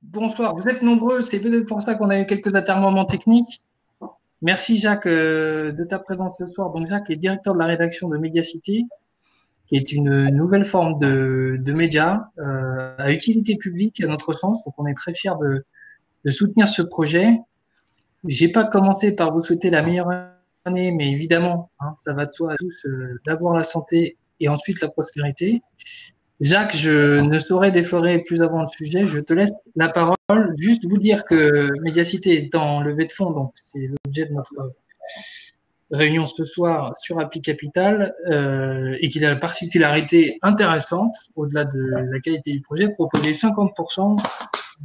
Bonsoir, vous êtes nombreux, c'est peut-être pour ça qu'on a eu quelques atermoiements techniques. Merci Jacques de ta présence ce soir. Donc Jacques est directeur de la rédaction de Médiacité, qui est une nouvelle forme de média à utilité publique à notre sens. Donc on est très fiers de soutenir ce projet. J'ai pas commencé par vous souhaiter la meilleure année, mais évidemment, hein, ça va de soi à tous, d'abord la santé et ensuite la prospérité. Jacques, je ne saurais déflorer plus avant le sujet. Je te laisse la parole. Juste vous dire que Médiacité est en levée de fonds, donc c'est l'objet de notre réunion ce soir sur Appli Capital, et qu'il a la particularité intéressante, au-delà de la qualité du projet, de proposer 50%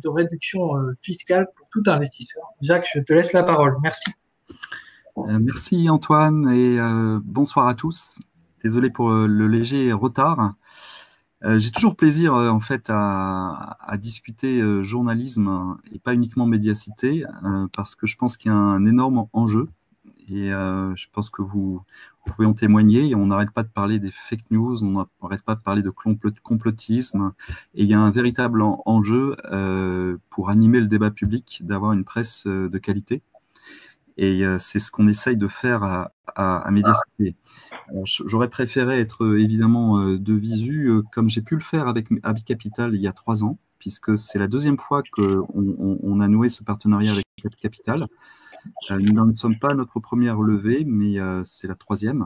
de réduction fiscale pour tout investisseur. Jacques, je te laisse la parole. Merci. Merci Antoine et bonsoir à tous. Désolé pour le léger retard. J'ai toujours plaisir en fait à discuter journalisme et pas uniquement médiacité parce que je pense qu'il y a un énorme enjeu et je pense que vous pouvez en témoigner. On n'arrête pas de parler des fake news, on n'arrête pas de parler de complotisme et il y a un véritable enjeu pour animer le débat public, d'avoir une presse de qualité. Et c'est ce qu'on essaye de faire à Médiacité. J'aurais préféré être évidemment de visu, comme j'ai pu le faire avec Appli Capital il y a 3 ans, puisque c'est la deuxième fois qu'on a noué ce partenariat avec Appli Capital. Nous n'en sommes pas à notre première levée, mais c'est la 3e.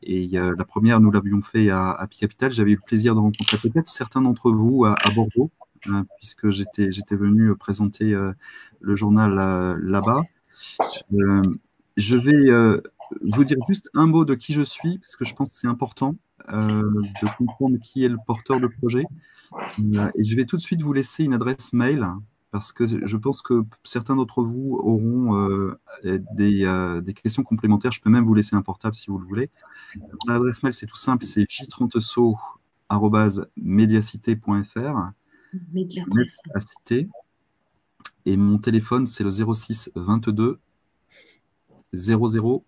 Et la première, nous l'avions fait à Appli Capital. J'avais eu le plaisir de rencontrer peut-être certains d'entre vous à Bordeaux, puisque j'étais venu présenter le journal là-bas. Je vais vous dire juste un mot de qui je suis, parce que je pense que c'est important de comprendre qui est le porteur de projet. Et je vais tout de suite vous laisser une adresse mail, parce que je pense que certains d'entre vous auront des questions complémentaires. Je peux même vous laisser un portable si vous le voulez. L'adresse mail, c'est tout simple, c'est j30so@mediacité.fr. Médiacité. Et mon téléphone, c'est le 06 22 00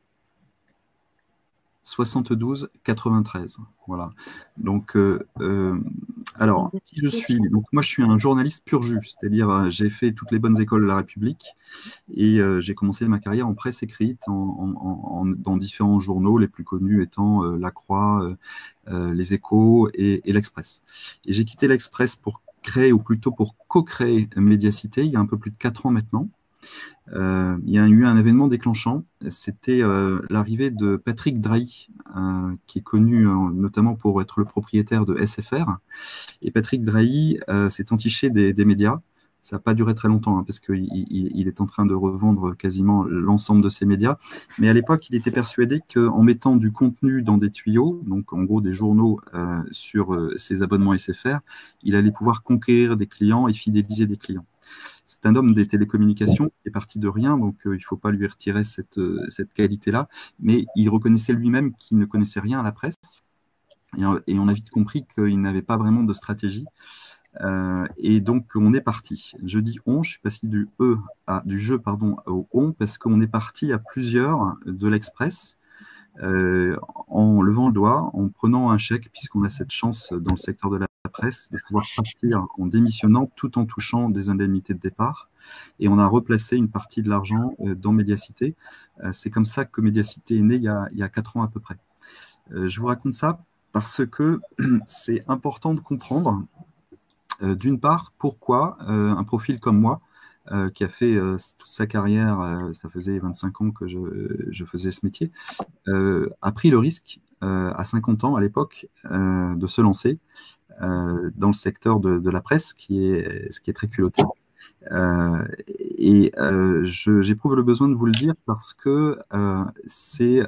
72 93. Voilà. Donc, alors, qui je suis? Donc, moi, je suis un journaliste pur jus, c'est-à-dire j'ai fait toutes les bonnes écoles de la République et j'ai commencé ma carrière en presse écrite, dans différents journaux, les plus connus étant La Croix, Les Échos et l'Express. Et j'ai quitté l'Express pour créer, ou plutôt pour co-créer Médiacité, il y a un peu plus de 4 ans maintenant. Il y a eu un événement déclenchant, c'était l'arrivée de Patrick Drahi, qui est connu notamment pour être le propriétaire de SFR. Et Patrick Drahi s'est entiché des médias. Ça n'a pas duré très longtemps, hein, parce qu'il est en train de revendre quasiment l'ensemble de ses médias. Mais à l'époque, il était persuadé qu'en mettant du contenu dans des tuyaux, donc en gros des journaux sur ses abonnements SFR, il allait pouvoir conquérir des clients et fidéliser des clients. C'est un homme des télécommunications qui est parti de rien, donc il ne faut pas lui retirer cette qualité-là. Mais il reconnaissait lui-même qu'il ne connaissait rien à la presse. Et on a vite compris qu'il n'avait pas vraiment de stratégie. Et donc, on est parti. Je dis on, je suis passé du jeu au on, parce qu'on est parti à plusieurs de l'Express, en levant le doigt, en prenant un chèque, puisqu'on a cette chance dans le secteur de la presse de pouvoir partir en démissionnant tout en touchant des indemnités de départ. Et on a replacé une partie de l'argent dans Médiacité. C'est comme ça que Médiacité est né il y a 4 ans à peu près. Je vous raconte ça parce que c'est important de comprendre, d'une part, pourquoi un profil comme moi, qui a fait toute sa carrière, ça faisait 25 ans que je faisais ce métier, a pris le risque à 50 ans à l'époque de se lancer dans le secteur de la presse, ce qui est très culotté. J'éprouve le besoin de vous le dire parce que c'est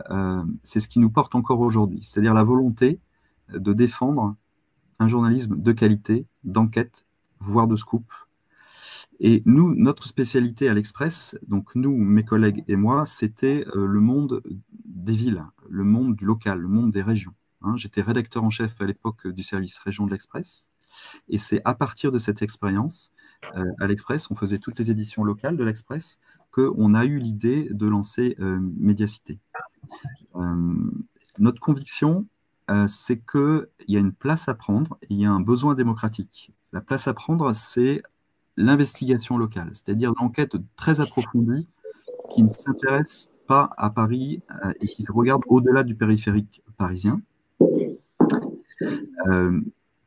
ce qui nous porte encore aujourd'hui, c'est-à-dire la volonté de défendre un journalisme de qualité, d'enquête, voire de scoop. Et nous, notre spécialité à l'Express, donc nous, mes collègues et moi, c'était le monde des villes, le monde du local, le monde des régions. Hein, j'étais rédacteur en chef à l'époque du service région de l'Express. Et c'est à partir de cette expérience, à l'Express, on faisait toutes les éditions locales de l'Express, qu'on a eu l'idée de lancer Médiacité. Notre conviction, c'est qu'il y a une place à prendre et il y a un besoin démocratique. La place à prendre, c'est l'investigation locale, c'est-à-dire l'enquête très approfondie qui ne s'intéresse pas à Paris et qui se regarde au-delà du périphérique parisien.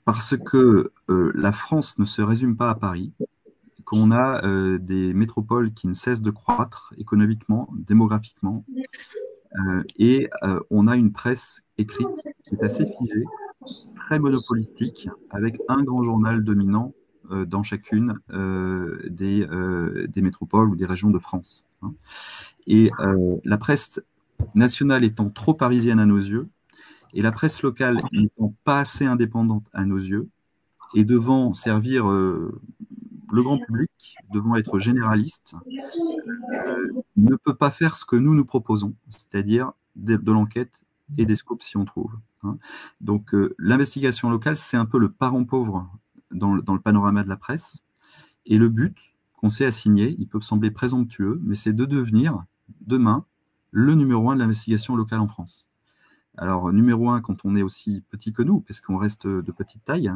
Parce que la France ne se résume pas à Paris, qu'on a des métropoles qui ne cessent de croître économiquement, démographiquement, et on a une presse écrite qui est assez figée, très monopolistique, avec un grand journal dominant dans chacune des métropoles ou des régions de France. Hein. Et la presse nationale étant trop parisienne à nos yeux, et la presse locale n'étant pas assez indépendante à nos yeux, et devant servir le grand public, devant être généraliste, ne peut pas faire ce que nous proposons, c'est-à-dire de l'enquête et des scopes si on trouve. Hein. Donc l'investigation locale, c'est un peu le parent pauvre dans le panorama de la presse, et le but qu'on s'est assigné, il peut sembler présomptueux, mais c'est de devenir demain le numéro 1 de l'investigation locale en France. Alors, numéro 1, quand on est aussi petit que nous, parce qu'on reste de petite taille,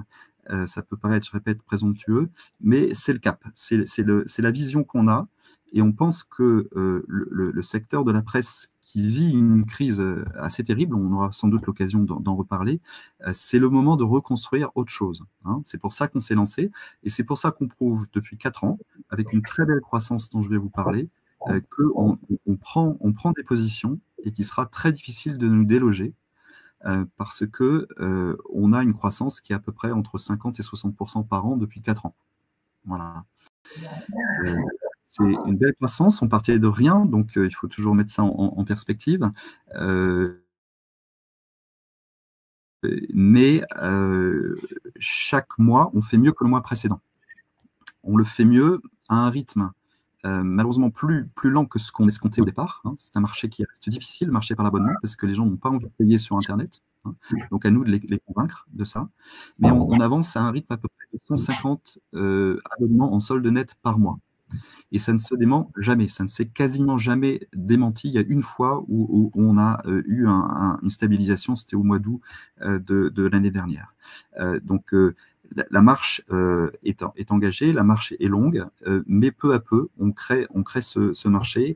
ça peut paraître, je répète, présomptueux, mais c'est le cap, c'est la vision qu'on a, et on pense que le secteur de la presse qui vit une crise assez terrible, on aura sans doute l'occasion d'en reparler, c'est le moment de reconstruire autre chose. Hein. C'est pour ça qu'on s'est lancé, et c'est pour ça qu'on prouve depuis 4 ans, avec une très belle croissance dont je vais vous parler, qu'on prend des positions et qu'il sera très difficile de nous déloger parce que on a une croissance qui est à peu près entre 50 et 60% par an depuis 4 ans. Voilà. C'est une belle croissance, on partait de rien, donc il faut toujours mettre ça en perspective. Mais chaque mois, on fait mieux que le mois précédent. On le fait mieux à un rythme malheureusement plus lent que ce qu'on escomptait au départ. Hein. C'est un marché qui reste difficile, le marché par l'abonnement, parce que les gens n'ont pas envie de payer sur Internet. Hein. Donc à nous de les convaincre de ça. Mais on avance à un rythme à peu près de 150 abonnements en solde net par mois. Et ça ne se dément jamais, ça ne s'est quasiment jamais démenti. Il y a une fois où on a eu une stabilisation, c'était au mois d'août de l'année dernière. Donc la marche est engagée, la marche est longue, mais peu à peu, on crée ce marché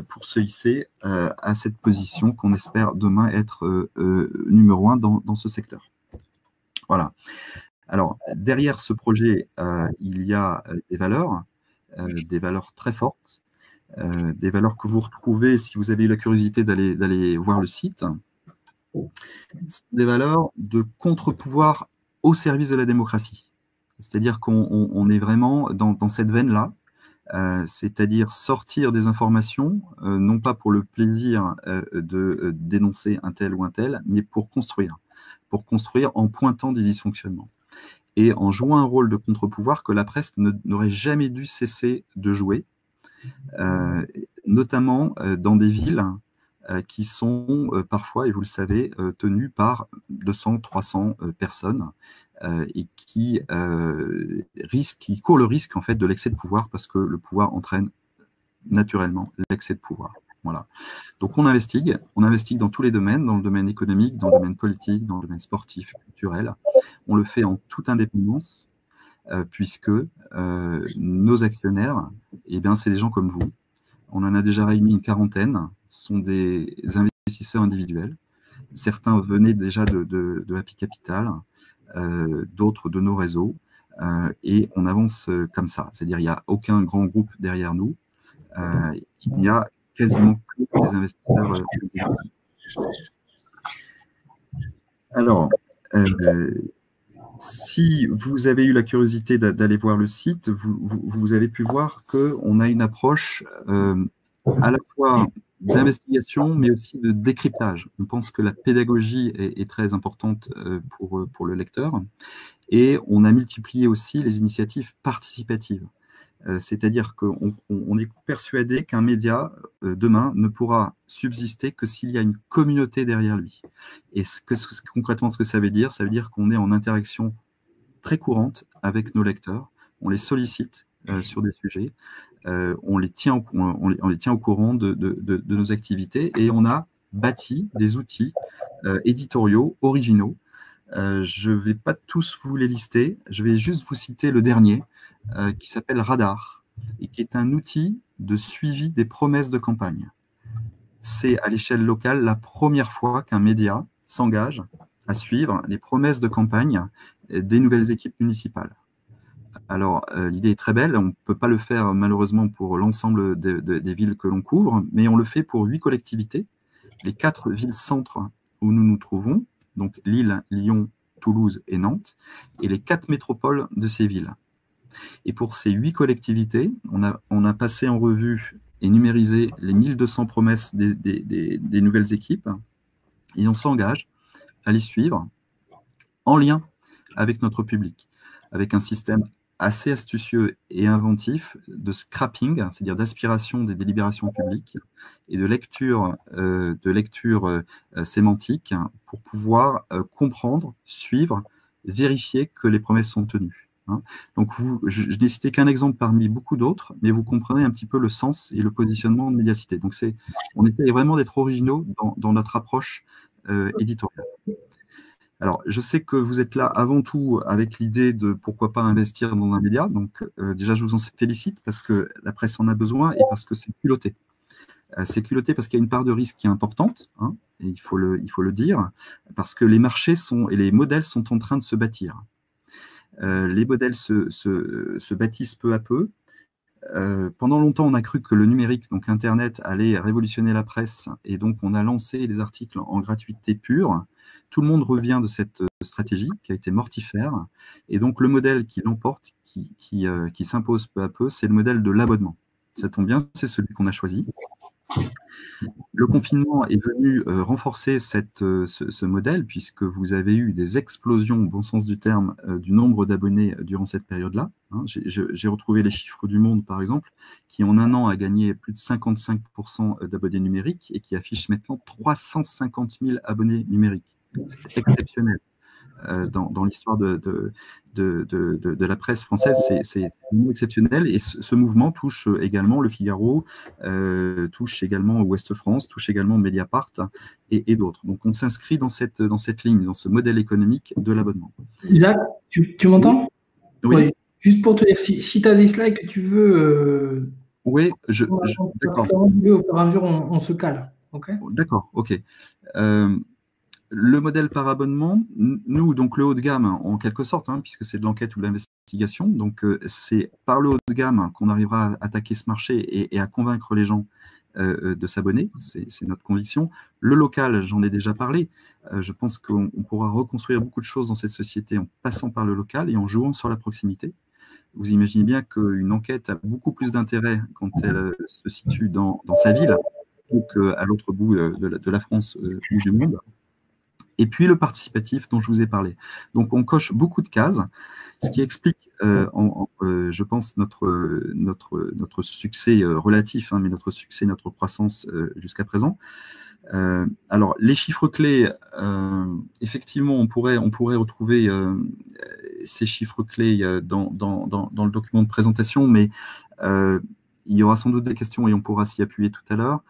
pour se hisser à cette position qu'on espère demain être numéro 1 dans ce secteur. Voilà. Alors, derrière ce projet, il y a des valeurs très fortes, des valeurs que vous retrouvez si vous avez eu la curiosité d'aller voir le site. Ce sont des valeurs de contre-pouvoir au service de la démocratie. C'est-à-dire qu'on est vraiment dans cette veine-là, c'est-à-dire sortir des informations, non pas pour le plaisir de dénoncer un tel ou un tel, mais pour construire en pointant des dysfonctionnements et en jouant un rôle de contre-pouvoir que la presse n'aurait jamais dû cesser de jouer, notamment dans des villes qui sont parfois, et vous le savez, tenues par 200, 300 personnes et qui courent le risque en fait de l'excès de pouvoir parce que le pouvoir entraîne naturellement l'excès de pouvoir. Voilà. Donc on investigue dans tous les domaines, dans le domaine économique, dans le domaine politique, dans le domaine sportif, culturel. On le fait en toute indépendance puisque nos actionnaires, eh bien, c'est des gens comme vous. On en a déjà réuni une quarantaine, ce sont des investisseurs individuels. Certains venaient déjà de Happy Capital, d'autres de nos réseaux, et on avance comme ça. C'est-à-dire qu'il n'y a aucun grand groupe derrière nous, il n'y a quasiment que des investisseurs individuels. Alors, si vous avez eu la curiosité d'aller voir le site, vous avez pu voir qu'on a une approche à la fois d'investigation, mais aussi de décryptage. On pense que la pédagogie est très importante pour le lecteur, et on a multiplié aussi les initiatives participatives. C'est-à-dire qu'on est persuadé qu'un média, demain, ne pourra subsister que s'il y a une communauté derrière lui. Et concrètement, ce que ça veut dire qu'on est en interaction très courante avec nos lecteurs, on les sollicite sur des sujets, on les tient au courant de nos activités, et on a bâti des outils éditoriaux, originaux. Je ne vais pas tous vous les lister, je vais juste vous citer le dernier, qui s'appelle Radar, et qui est un outil de suivi des promesses de campagne. C'est à l'échelle locale la première fois qu'un média s'engage à suivre les promesses de campagne des nouvelles équipes municipales. Alors, l'idée est très belle, on ne peut pas le faire malheureusement pour l'ensemble des villes que l'on couvre, mais on le fait pour 8 collectivités, les 4 villes-centres où nous nous trouvons, donc Lille, Lyon, Toulouse et Nantes, et les 4 métropoles de ces villes. Et pour ces 8 collectivités, on a passé en revue et numérisé les 1200 promesses des nouvelles équipes, et on s'engage à les suivre en lien avec notre public, avec un système assez astucieux et inventif de scrapping, c'est-à-dire d'aspiration des délibérations publiques et de lecture sémantique pour pouvoir comprendre, suivre, vérifier que les promesses sont tenues. Donc, je n'ai cité qu'un exemple parmi beaucoup d'autres, mais vous comprenez un petit peu le sens et le positionnement de Mediacité. Donc, on essaie vraiment d'être originaux dans notre approche éditoriale. Alors, je sais que vous êtes là avant tout avec l'idée de pourquoi pas investir dans un média. Donc, déjà, je vous en félicite parce que la presse en a besoin et parce que c'est culotté. C'est culotté parce qu'il y a une part de risque qui est importante, hein, et il faut le dire, parce que les marchés et les modèles sont en train de se bâtir. Les modèles se bâtissent peu à peu. Pendant longtemps, on a cru que le numérique, donc Internet, allait révolutionner la presse, et donc on a lancé les articles en gratuité pure. Tout le monde revient de cette stratégie qui a été mortifère, et donc le modèle qui l'emporte, qui s'impose peu à peu, c'est le modèle de l'abonnement. Ça tombe bien, c'est celui qu'on a choisi. Le confinement est venu renforcer ce modèle, puisque vous avez eu des explosions, au bon sens du terme, du nombre d'abonnés durant cette période-là. Hein. J'ai retrouvé les chiffres du Monde, par exemple, qui en un an a gagné plus de 55% d'abonnés numériques et qui affiche maintenant 350 000 abonnés numériques. C'est exceptionnel. Dans l'histoire de la presse française, c'est exceptionnel. Et ce mouvement touche également Le Figaro, touche également Ouest France, touche également Mediapart et d'autres. Donc on s'inscrit dans cette ligne, dans ce modèle économique de l'abonnement. Jacques, tu m'entends? Oui. Ouais, juste pour te dire, si tu as des slides que tu veux, oui, d'accord. Au fur et à mesure, on se cale. Okay, d'accord, ok. Le modèle par abonnement, nous, donc le haut de gamme, en quelque sorte, hein, puisque c'est de l'enquête ou de l'investigation, donc c'est par le haut de gamme qu'on arrivera à attaquer ce marché et à convaincre les gens de s'abonner, c'est notre conviction. Le local, j'en ai déjà parlé, je pense qu'on pourra reconstruire beaucoup de choses dans cette société en passant par le local et en jouant sur la proximité. Vous imaginez bien qu'une enquête a beaucoup plus d'intérêt quand elle se situe dans sa ville qu'à l'autre bout de la France ou du monde. Et puis le participatif dont je vous ai parlé. Donc on coche beaucoup de cases, ce qui explique, je pense, notre succès relatif, hein, mais notre succès, notre croissance jusqu'à présent. Alors les chiffres clés, effectivement, on pourrait retrouver ces chiffres clés dans le document de présentation, mais il y aura sans doute des questions et on pourra s'y appuyer tout à l'heure.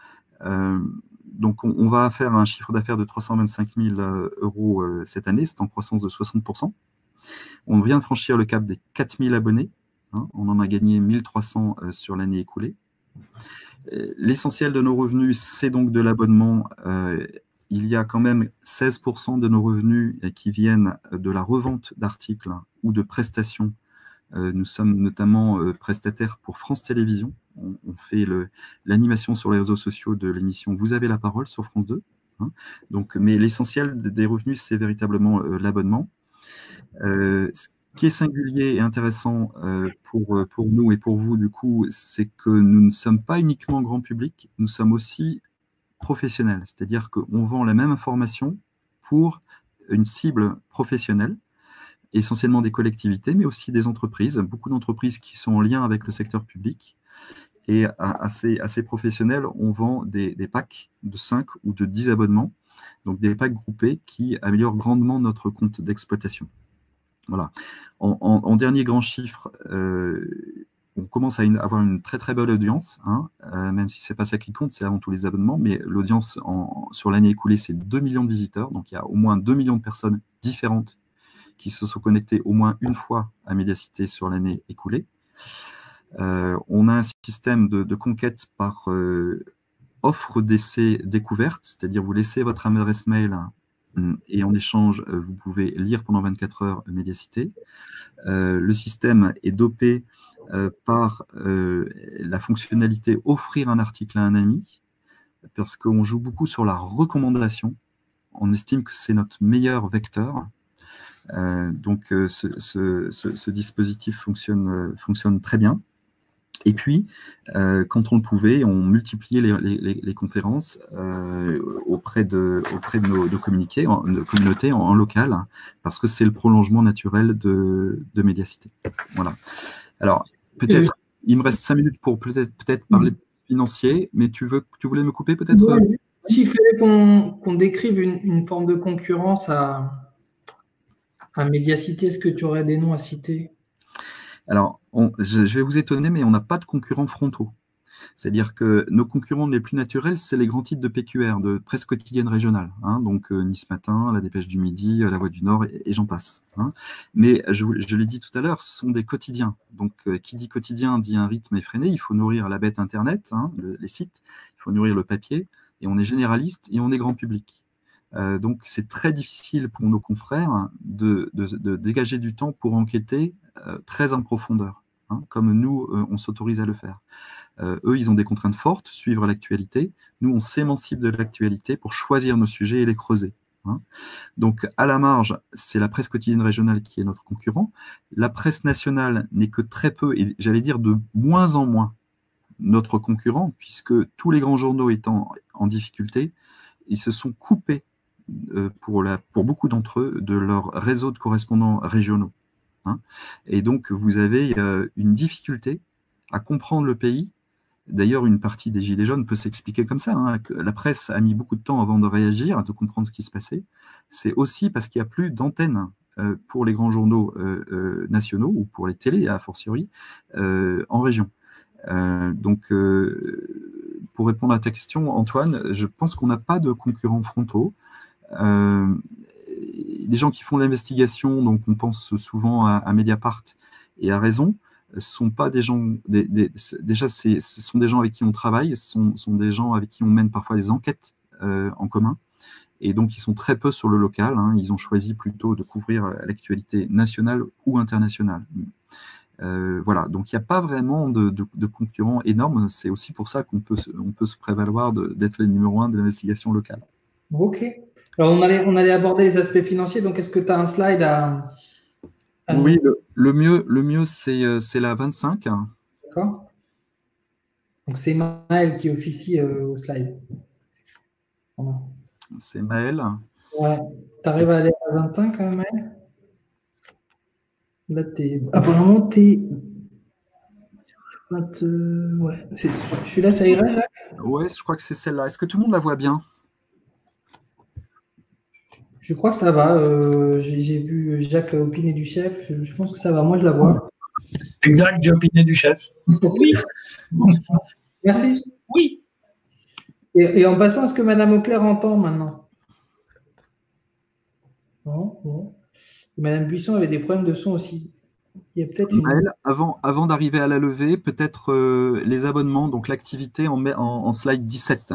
Donc, on va faire un chiffre d'affaires de 325 000 euros cette année, c'est en croissance de 60%. On vient de franchir le cap des 4 000 abonnés. Hein, on en a gagné 1 300 sur l'année écoulée. L'essentiel de nos revenus, c'est donc de l'abonnement. Il y a quand même 16% de nos revenus qui viennent de la revente d'articles ou de prestations. Nous sommes notamment prestataires pour France Télévisions. On fait l'animation sur les réseaux sociaux de l'émission Vous avez la parole sur France 2. Hein. Donc, mais l'essentiel des revenus, c'est véritablement l'abonnement. Ce qui est singulier et intéressant pour nous et pour vous, du coup, c'est que nous ne sommes pas uniquement grand public, nous sommes aussi professionnels. C'est-à-dire qu'on vend la même information pour une cible professionnelle, essentiellement des collectivités, mais aussi des entreprises, beaucoup d'entreprises qui sont en lien avec le secteur public. Et assez professionnels, on vend des packs de 5 ou de 10 abonnements, donc des packs groupés qui améliorent grandement notre compte d'exploitation. Voilà. En dernier grand chiffre, on commence à avoir une très très bonne audience, hein, même si c'est pas ça qui compte, c'est avant tout les abonnements, mais l'audience sur l'année écoulée, c'est 2 millions de visiteurs, donc il y a au moins 2 millions de personnes différentes qui se sont connectées au moins une fois à Mediacité sur l'année écoulée. On a un système de conquête par offre d'essai découverte, c'est-à-dire vous laissez votre adresse mail et en échange, vous pouvez lire pendant 24 heures Mediacité. Le système est dopé par la fonctionnalité offrir un article à un ami, parce qu'on joue beaucoup sur la recommandation. On estime que c'est notre meilleur vecteur. Donc ce dispositif fonctionne très bien. Et puis, quand on le pouvait, on multipliait les conférences auprès de nos communautés en local, parce que c'est le prolongement naturel de Mediacité. Voilà. Alors, peut-être, il me reste 5 minutes pour peut-être parler financier, mais tu voulais me couper peut-être? S'il fallait qu'on décrive une forme de concurrence à Mediacité, est-ce que tu aurais des noms à citer? Alors, je vais vous étonner, mais on n'a pas de concurrents frontaux. C'est-à-dire que nos concurrents les plus naturels, c'est les grands titres de PQR, de presse quotidienne régionale. Hein, donc Nice Matin, La Dépêche du Midi, La Voix du Nord, et j'en passe. Hein. Mais je l'ai dit tout à l'heure, ce sont des quotidiens. Donc qui dit quotidien dit un rythme effréné. Il faut nourrir la bête Internet, hein, les sites, il faut nourrir le papier, et on est généraliste et on est grand public. Donc c'est très difficile pour nos confrères de dégager du temps pour enquêter très en profondeur, hein, comme nous, on s'autorise à le faire. Eux, ils ont des contraintes fortes, suivre l'actualité. Nous, on s'émancipe de l'actualité pour choisir nos sujets et les creuser. Hein. Donc, à la marge, c'est la presse quotidienne régionale qui est notre concurrent. La presse nationale n'est que très peu, et j'allais dire de moins en moins, notre concurrent, puisque tous les grands journaux étant en difficulté, ils se sont coupés pour beaucoup d'entre eux de leur réseau de correspondants régionaux. Hein. Et donc, vous avez une difficulté à comprendre le pays. D'ailleurs, une partie des Gilets jaunes peut s'expliquer comme ça. Hein, que la presse a mis beaucoup de temps avant de réagir, de comprendre ce qui se passait. C'est aussi parce qu'il n'y a plus d'antenne pour les grands journaux nationaux ou pour les télés, a fortiori, en région. Donc, pour répondre à ta question, Antoine, je pense qu'on n'a pas de concurrents frontaux. Les gens qui font l'investigation, donc on pense souvent à Mediapart, et à raison, sont pas des gens, déjà ce sont des gens avec qui on travaille, ce sont des gens avec qui on mène parfois des enquêtes en commun, et donc ils sont très peu sur le local, hein, ils ont choisi plutôt de couvrir l'actualité nationale ou internationale. Voilà, donc il n'y a pas vraiment de concurrents énormes, c'est aussi pour ça qu'on peut se prévaloir d'être les numéro 1 de l'investigation locale. Ok. Alors on allait aborder les aspects financiers, donc est-ce que tu as un slide à Oui, le mieux c'est la 25. D'accord. Donc c'est Maël qui officie au slide. Voilà. C'est Maël. Ouais. Tu arrives à aller à 25, Maël? Là, apparemment, t'es. Ouais. Celui-là, ça irait, Jacques? Ouais, je crois que c'est celle-là. Est-ce que tout le monde la voit bien? Je crois que ça va. J'ai vu Jacques opiner du chef. Je pense que ça va. Moi, je la vois. Exact, j'ai opiné du chef. Oui. Merci. Oui. Et en passant, est-ce que Madame Auclair entend maintenant? Non, bon. Madame Buisson avait des problèmes de son aussi. Il y a peut-être Maël, avant d'arriver à la levée, peut-être les abonnements, donc l'activité en slide 17.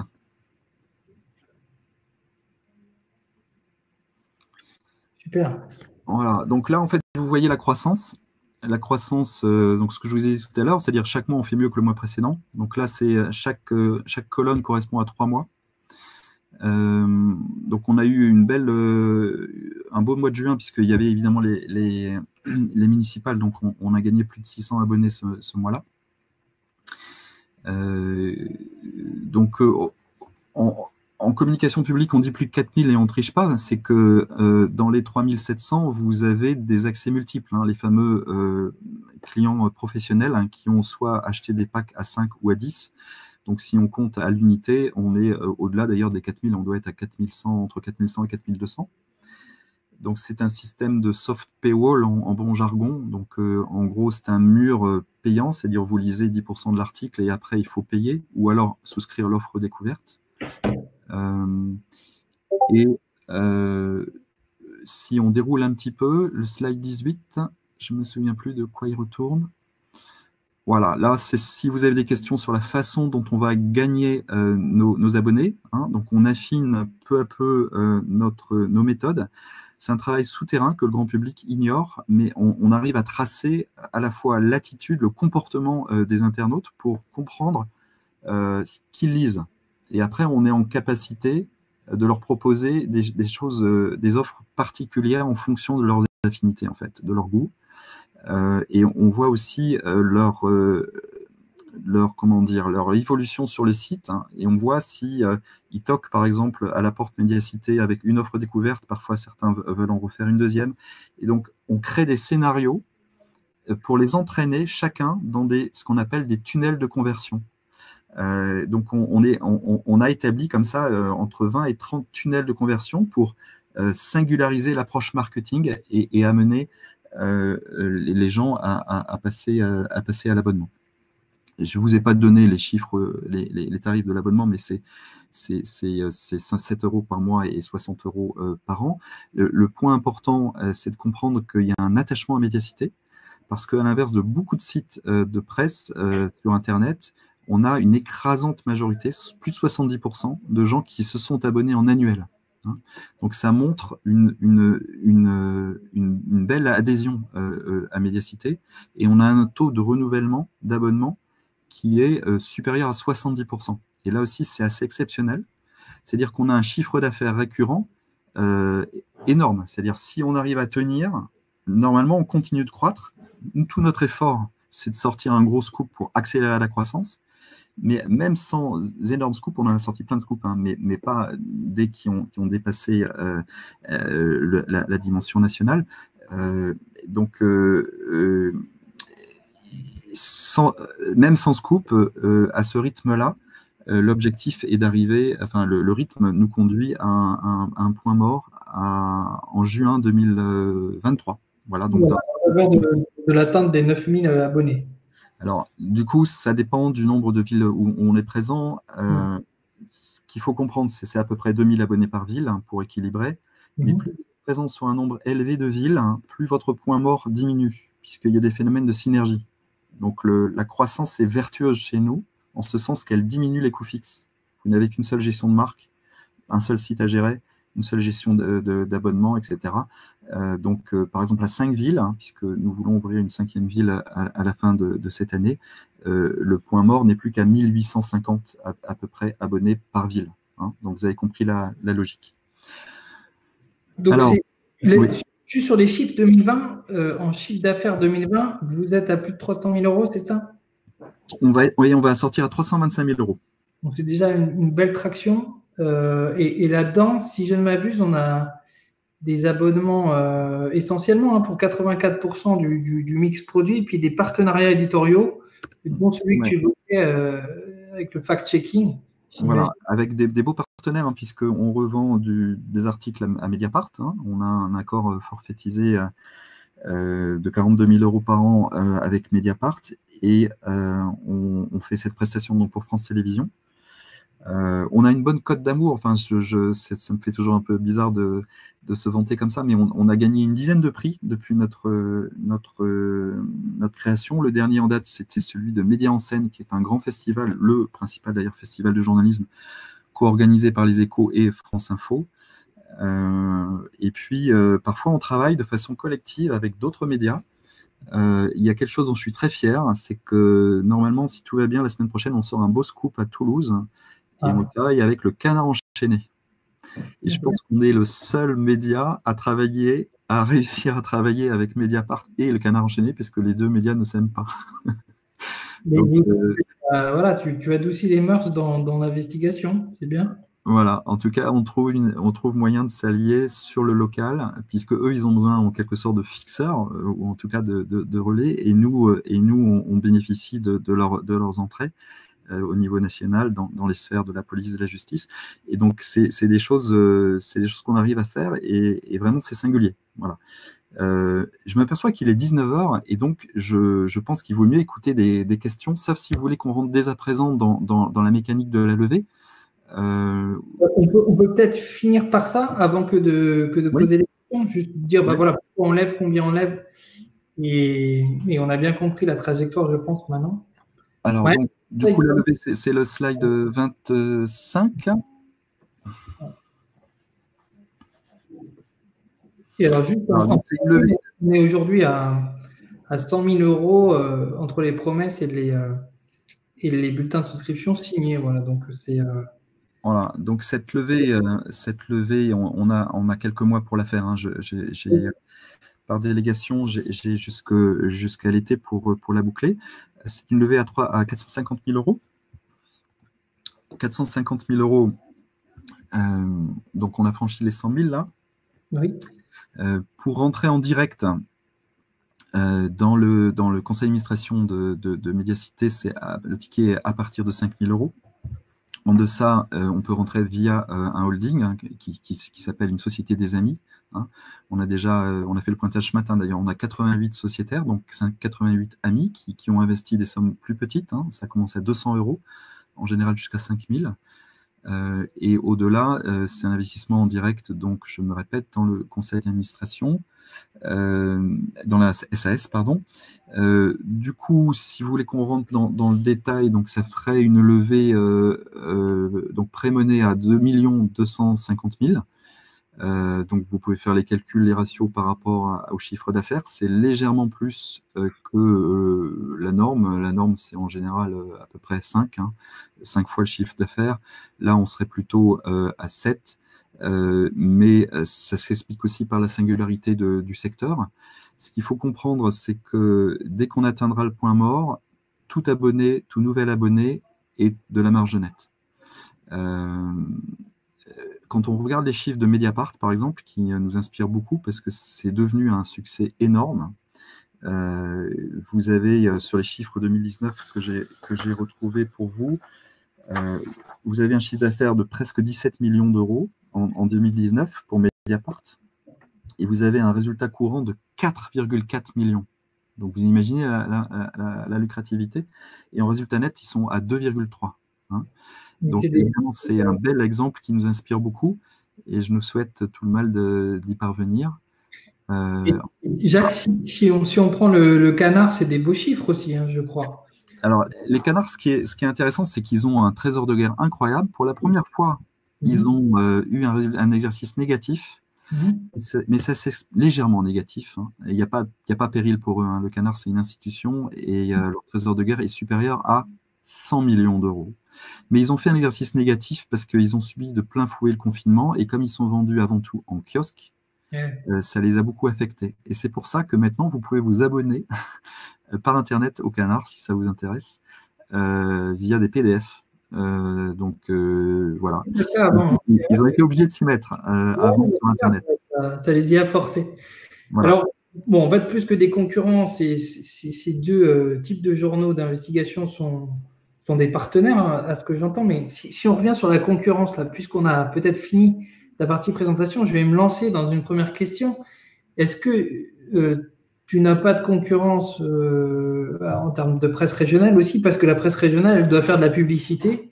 Super. Voilà, donc là, en fait, vous voyez la croissance. La croissance, donc ce que je vous ai dit tout à l'heure, c'est-à-dire chaque mois, on fait mieux que le mois précédent. Donc là, c'est chaque colonne correspond à 3 mois. Donc on a eu un beau mois de juin, puisqu'il y avait évidemment les municipales, donc on a gagné plus de 600 abonnés ce mois-là. Donc en communication publique, on dit plus de 4000 et on ne triche pas, c'est que dans les 3700, vous avez des accès multiples, hein, les fameux clients professionnels, hein, qui ont soit acheté des packs à 5 ou à 10. Donc si on compte à l'unité, on est au-delà d'ailleurs des 4000, on doit être à 4100, entre 4100 et 4200. Donc, c'est un système de soft paywall en bon jargon. Donc, en gros, c'est un mur payant, c'est-à-dire vous lisez 10% de l'article et après, il faut payer ou alors souscrire l'offre découverte. Si on déroule un petit peu, le slide 18, je ne me souviens plus de quoi il retourne. Voilà, là, c'est si vous avez des questions sur la façon dont on va gagner nos abonnés. Hein, donc, on affine peu à peu nos méthodes. C'est un travail souterrain que le grand public ignore, mais on arrive à tracer à la fois l'attitude, le comportement des internautes pour comprendre ce qu'ils lisent. Et après, on est en capacité de leur proposer des choses, des offres particulières en fonction de leurs affinités, en fait, de leur goût. Et on voit aussi leur évolution sur le site, hein, et on voit si ils toquent par exemple à la porte Médiacité avec une offre découverte, parfois certains veulent en refaire une deuxième, et donc on crée des scénarios pour les entraîner chacun dans ce qu'on appelle des tunnels de conversion. Donc on a établi comme ça entre 20 et 30 tunnels de conversion pour singulariser l'approche marketing et amener les gens à passer à l'abonnement. Je ne vous ai pas donné les chiffres, les tarifs de l'abonnement, mais c'est 7 € par mois et 60 € par an. Le point important, c'est de comprendre qu'il y a un attachement à Médiacité, parce qu'à l'inverse de beaucoup de sites de presse sur Internet, on a une écrasante majorité, plus de 70%, de gens qui se sont abonnés en annuel. Hein. Donc ça montre une belle adhésion à Médiacité, et on a un taux de renouvellement d'abonnement qui est supérieur à 70%. Et là aussi, c'est assez exceptionnel. C'est-à-dire qu'on a un chiffre d'affaires récurrent énorme. C'est-à-dire si on arrive à tenir, normalement, on continue de croître. Tout notre effort, c'est de sortir un gros scoop pour accélérer la croissance. Mais même sans énormes scoops, on en a sorti plein de scoops, hein, mais pas des qui ont dépassé la dimension nationale. Même sans scoop, à ce rythme-là, l'objectif est d'arriver, enfin le rythme nous conduit à un point mort en juin 2023. Voilà, donc de l'atteinte des 9000 abonnés. Alors, du coup, ça dépend du nombre de villes où on est présent. Ce qu'il faut comprendre, c'est à peu près 2000 abonnés par ville, hein, pour équilibrer. Mais plus vous êtes présent sur un nombre élevé de villes, hein, plus votre point mort diminue, puisqu'il y a des phénomènes de synergie. Donc, la croissance est vertueuse chez nous, en ce sens qu'elle diminue les coûts fixes. Vous n'avez qu'une seule gestion de marque, un seul site à gérer, une seule gestion d'abonnement, etc. Par exemple, à 5 villes, hein, puisque nous voulons ouvrir une 5e ville à la fin de cette année, le point mort n'est plus qu'à 1850 à peu près abonnés par ville. Hein. Donc, vous avez compris la logique. Donc, juste sur les chiffres 2020, en chiffre d'affaires 2020, vous êtes à plus de 300 000 €, c'est ça? On va sortir à 325 000 €. Donc, c'est déjà une belle traction. Et là-dedans, si je ne m'abuse, on a des abonnements essentiellement, hein, pour 84% du mix produit, et puis des partenariats éditoriaux, dont celui que tu évoquais avec le fact-checking. Voilà, avec des beaux partenaires, hein, puisqu'on revend des articles à Mediapart. Hein. On a un accord forfaitisé de 42 000 € par an avec Mediapart, et on fait cette prestation donc pour France Télévisions. On a une bonne cote d'amour, enfin, ça me fait toujours un peu bizarre de se vanter comme ça, mais on a gagné une dizaine de prix depuis notre création. Le dernier en date, c'était celui de Média en scène, qui est un grand festival, le principal d'ailleurs festival de journalisme, co-organisé par Les Échos et France Info. Et puis, parfois, on travaille de façon collective avec d'autres médias. Il y a quelque chose dont je suis très fier, c'est que normalement, si tout va bien, la semaine prochaine, on sort un beau scoop à Toulouse. Et on travaille avec le Canard enchaîné. Et je pense qu'on est le seul média à réussir à travailler avec Mediapart et le Canard enchaîné, puisque les deux médias ne s'aiment pas. Donc, voilà, tu adoucis les mœurs dans l'investigation, c'est bien. Voilà, en tout cas, on trouve moyen de s'allier sur le local, puisque eux, ils ont besoin en quelque sorte de fixeurs, ou en tout cas de relais, et nous on bénéficie de leurs entrées. au niveau national, dans les sphères de la police et de la justice. Et donc, c'est des choses qu'on arrive à faire, et vraiment, c'est singulier. Voilà. Je m'aperçois qu'il est 19 h, et donc je pense qu'il vaut mieux écouter des questions, sauf si vous voulez qu'on rentre dès à présent dans la mécanique de la levée. On peut peut-être finir par ça avant que de poser les questions, juste dire voilà, pourquoi on lève, combien on lève, et on a bien compris la trajectoire, je pense, maintenant. Alors, donc, du coup, la levée, c'est le slide 25. Et alors, juste, on est aujourd'hui à 100 000 € entre les promesses et les bulletins de souscription signés. Voilà, donc c'est. Voilà, donc cette levée, on a quelques mois pour la faire. Hein. Par délégation, j'ai jusqu'à l'été pour la boucler. C'est une levée à 450 000 €. 450 000 €. Donc on a franchi les 100 000 là. Oui. Pour rentrer en direct dans le conseil d'administration de Mediacité, le ticket est à partir de 5 000 €. En deçà, on peut rentrer via un holding, hein, qui s'appelle une société des amis. Hein. On a fait le pointage ce matin d'ailleurs, on a 88 sociétaires, donc 88 amis qui ont investi des sommes plus petites. Hein. Ça commence à 200 €, en général jusqu'à 5 000. Et au-delà, c'est un investissement en direct, donc je me répète, dans le conseil d'administration, dans la SAS, pardon. Du coup, si vous voulez qu'on rentre dans le détail, donc ça ferait une levée donc pré-monnaie à 2 250 000. Donc vous pouvez faire les calculs, les ratios par rapport au chiffre d'affaires. C'est légèrement plus que la norme. La norme, c'est en général à peu près 5, hein, 5 fois le chiffre d'affaires. Là, on serait plutôt à 7. Mais ça s'explique aussi par la singularité du secteur. Ce qu'il faut comprendre, c'est que dès qu'on atteindra le point mort, tout nouvel abonné est de la marge nette. Quand on regarde les chiffres de Mediapart, par exemple, qui nous inspirent beaucoup parce que c'est devenu un succès énorme, vous avez sur les chiffres 2019 que j'ai retrouvé pour vous, vous avez un chiffre d'affaires de presque 17 millions d'euros en 2019 pour Mediapart, et vous avez un résultat courant de 4,4 millions. Donc vous imaginez la lucrativité, et en résultat net, ils sont à 2,3. Hein. Donc évidemment, c'est un bel exemple qui nous inspire beaucoup, et je nous souhaite tout le mal d'y parvenir. Jacques, si on prend le Canard, c'est des beaux chiffres aussi, hein, je crois. Alors, les Canards, ce qui est intéressant, c'est qu'ils ont un trésor de guerre incroyable. Pour la première fois, ils ont eu un exercice négatif, mais ça c'est légèrement négatif. Hein. Il n'y a pas péril pour eux. Hein. Le Canard, c'est une institution, et leur trésor de guerre est supérieur à 100 millions d'euros. Mais ils ont fait un exercice négatif parce qu'ils ont subi de plein fouet le confinement, et comme ils sont vendus avant tout en kiosque, ça les a beaucoup affectés. Et c'est pour ça que maintenant, vous pouvez vous abonner par Internet au Canard, si ça vous intéresse, via des PDF. Donc, voilà. Ils ont été obligés de s'y mettre avant sur Internet. Ça les y a forcés. Voilà. Alors, bon, en fait, plus que des concurrents, ces deux types de journaux d'investigation sont des partenaires, hein, à ce que j'entends. Mais si on revient sur la concurrence, là, puisqu'on a peut-être fini la partie présentation, je vais me lancer dans une première question. Est-ce que tu n'as pas de concurrence en termes de presse régionale aussi, parce que la presse régionale, elle doit faire de la publicité.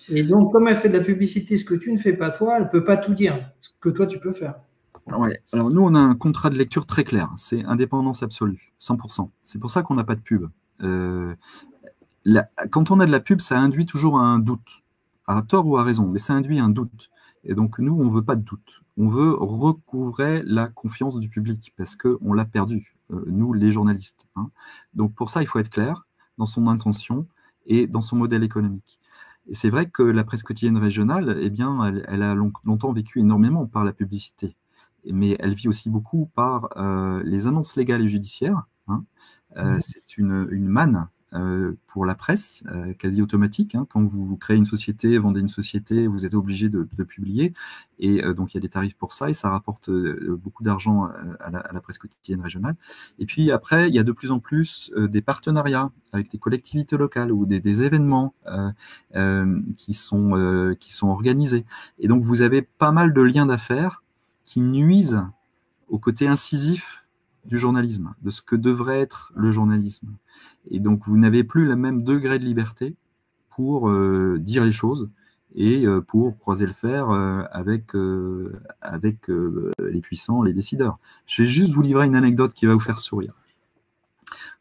Et donc, comme elle fait de la publicité, ce que tu ne fais pas toi, elle ne peut pas tout dire, ce que toi, tu peux faire. Ouais. Alors, nous, on a un contrat de lecture très clair. C'est indépendance absolue, 100%. C'est pour ça qu'on n'a pas de pub. Quand on a de la pub, ça induit toujours un doute, à tort ou à raison, mais ça induit un doute. Et donc, nous, on ne veut pas de doute. On veut recouvrer la confiance du public parce qu'on l'a perdu, nous, les journalistes. Hein. Donc, pour ça, il faut être clair dans son intention et dans son modèle économique. Et c'est vrai que la presse quotidienne régionale, eh bien, elle a longtemps vécu énormément par la publicité. Mais elle vit aussi beaucoup par les annonces légales et judiciaires. Hein. C'est une manne pour la presse, quasi automatique. Hein. Quand vous créez une société, vendez une société, vous êtes obligé de publier. Et donc, il y a des tarifs pour ça et ça rapporte beaucoup d'argent à la presse quotidienne régionale. Et puis après, il y a de plus en plus des partenariats avec des collectivités locales ou des événements qui sont organisés. Et donc, vous avez pas mal de liens d'affaires qui nuisent au côté incisif du journalisme, de ce que devrait être le journalisme. Et donc, vous n'avez plus le même degré de liberté pour dire les choses et pour croiser le fer avec les puissants, les décideurs. Je vais juste vous livrer une anecdote qui va vous faire sourire.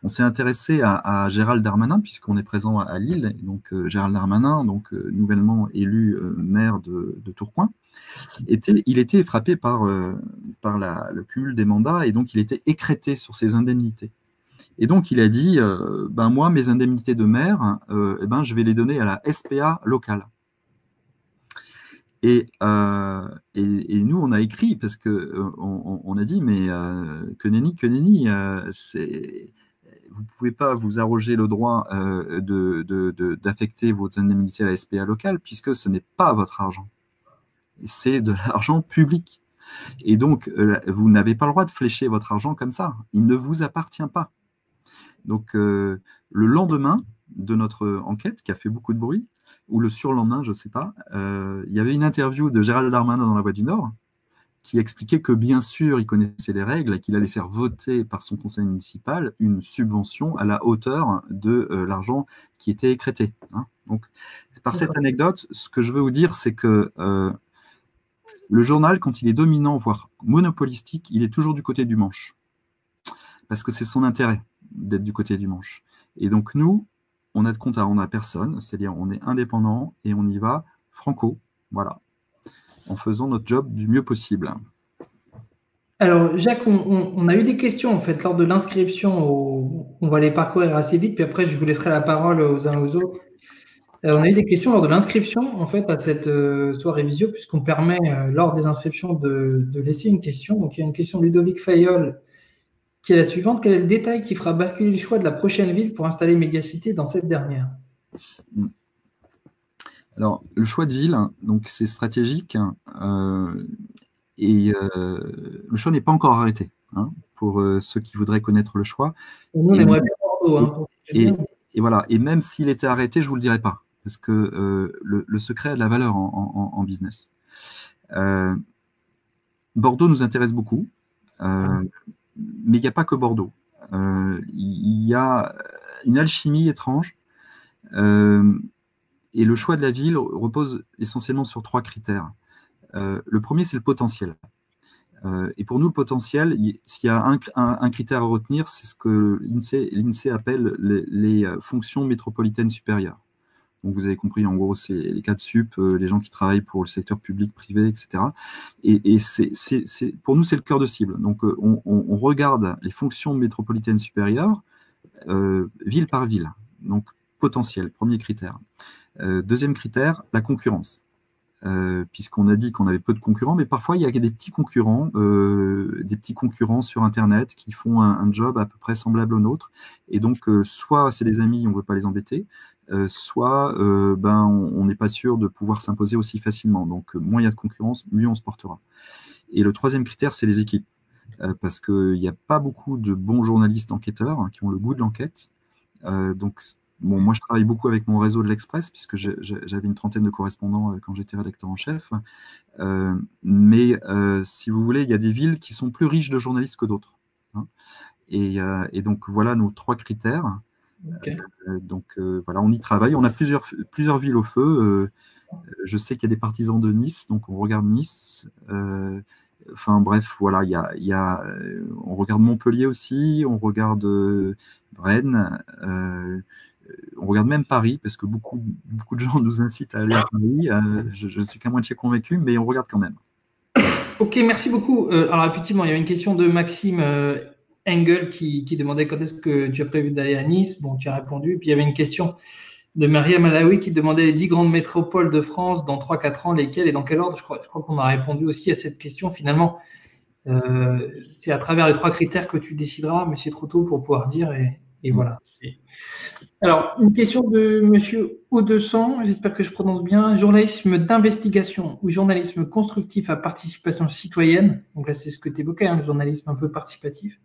On s'est intéressé à Gérald Darmanin, puisqu'on est présent à Lille. Et donc, Gérald Darmanin, nouvellement élu maire de Tourcoing, il était frappé par le cumul des mandats et donc il était écrêté sur ses indemnités. Et donc il a dit, moi, mes indemnités de maire, je vais les donner à la SPA locale. Et nous, on a écrit, parce qu'on a dit, mais que nenni, vous ne pouvez pas vous arroger le droit d'affecter vos indemnités à la SPA locale, puisque ce n'est pas votre argent. C'est de l'argent public. Et donc, vous n'avez pas le droit de flécher votre argent comme ça. Il ne vous appartient pas. Donc, le lendemain de notre enquête, qui a fait beaucoup de bruit, ou le surlendemain, je ne sais pas, il y avait une interview de Gérald Darmanin dans La Voix du Nord qui expliquait que, bien sûr, il connaissait les règles et qu'il allait faire voter par son conseil municipal une subvention à la hauteur de l'argent qui était écrêté. Hein. Donc, par cette anecdote, ce que je veux vous dire, c'est que le journal, quand il est dominant, voire monopolistique, il est toujours du côté du manche. Parce que c'est son intérêt d'être du côté du manche. Et donc nous, on a de compte à rendre à personne, c'est-à-dire on est indépendant et on y va franco, voilà, en faisant notre job du mieux possible. Alors Jacques, on a eu des questions en fait lors de l'inscription, on va les parcourir assez vite, puis après je vous laisserai la parole aux uns aux autres. On a eu des questions lors de l'inscription en fait à cette soirée visio, puisqu'on permet lors des inscriptions de laisser une question. Donc il y a une question de Ludovic Fayol qui est la suivante. Quel est le détail qui fera basculer le choix de la prochaine ville pour installer Mediacité dans cette dernière? Alors le choix de ville, donc c'est stratégique et le choix n'est pas encore arrêté hein, pour ceux qui voudraient connaître le choix. Nous on aimerait bien Bordeaux. Et voilà. Et même s'il était arrêté, je vous le dirais pas. Parce que le secret a de la valeur en business. Bordeaux nous intéresse beaucoup, mais il n'y a pas que Bordeaux. Il y a une alchimie étrange, et le choix de la ville repose essentiellement sur 3 critères. Le premier, c'est le potentiel. Et pour nous, le potentiel, s'il y a un critère à retenir, c'est ce que l'INSEE appelle les fonctions métropolitaines supérieures. Donc, vous avez compris, en gros, c'est les cadres sup, les gens qui travaillent pour le secteur public, privé, etc. Et pour nous, c'est le cœur de cible. Donc, on regarde les fonctions métropolitaines supérieures, ville par ville. Donc, potentiel, premier critère. Deuxième critère, la concurrence. Puisqu'on a dit qu'on avait peu de concurrents, mais parfois, il y a des petits concurrents sur Internet qui font un job à peu près semblable au nôtre. Et donc, soit c'est des amis, on ne veut pas les embêter, soit on n'est pas sûr de pouvoir s'imposer aussi facilement. Donc, moins il y a de concurrence, mieux on se portera. Et le troisième critère, c'est les équipes. Parce qu'il n'y a pas beaucoup de bons journalistes enquêteurs qui ont le goût de l'enquête. Donc, bon, moi, je travaille beaucoup avec mon réseau de l'Express, puisque j'avais une trentaine de correspondants quand j'étais rédacteur en chef. Mais si vous voulez, il y a des villes qui sont plus riches de journalistes que d'autres. Hein. Et donc, voilà nos 3 critères. Okay. Voilà, on y travaille. On a plusieurs villes au feu. Je sais qu'il y a des partisans de Nice, donc on regarde Nice. Enfin bref, voilà, on regarde Montpellier aussi, on regarde Rennes, on regarde même Paris, parce que beaucoup de gens nous incitent à aller à Paris. Je ne suis qu'à moitié convaincu, mais on regarde quand même. Ok, merci beaucoup. Alors effectivement, il y a une question de Maxime Engel qui demandait quand est-ce que tu as prévu d'aller à Nice. Bon, tu as répondu. Et puis il y avait une question de Maria Malawi qui demandait les 10 grandes métropoles de France dans 3-4 ans, lesquelles et dans quel ordre. Je crois qu'on a répondu aussi à cette question. Finalement, c'est à travers les 3 critères que tu décideras, mais c'est trop tôt pour pouvoir dire. Et voilà. Alors, une question de Monsieur O200, j'espère que je prononce bien. Journalisme d'investigation ou journalisme constructif à participation citoyenne. Donc là, c'est ce que tu évoquais, le journalisme un peu participatif.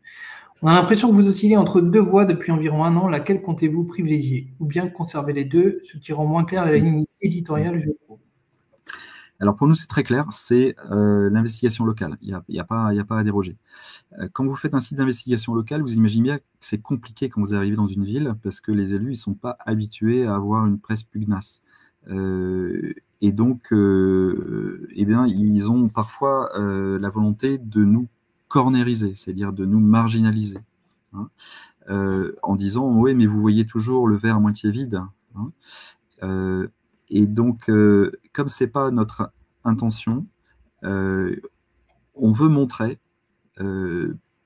On a l'impression que vous oscillez entre deux voies depuis environ un an. Laquelle comptez-vous privilégier? Ou bien conserver les deux, ce qui rend moins clair la ligne éditoriale, je trouve. Alors pour nous, c'est très clair, c'est l'investigation locale. Il n'y a pas à déroger. Quand vous faites un site d'investigation locale, vous imaginez bien que c'est compliqué quand vous arrivez dans une ville parce que les élus ne sont pas habitués à avoir une presse pugnace. Et donc, eh bien, ils ont parfois la volonté de nous cornériser, c'est-à-dire de nous marginaliser, hein, en disant « oui, mais vous voyez toujours le verre à moitié vide hein. ». Et donc, comme ce n'est pas notre intention, on veut montrer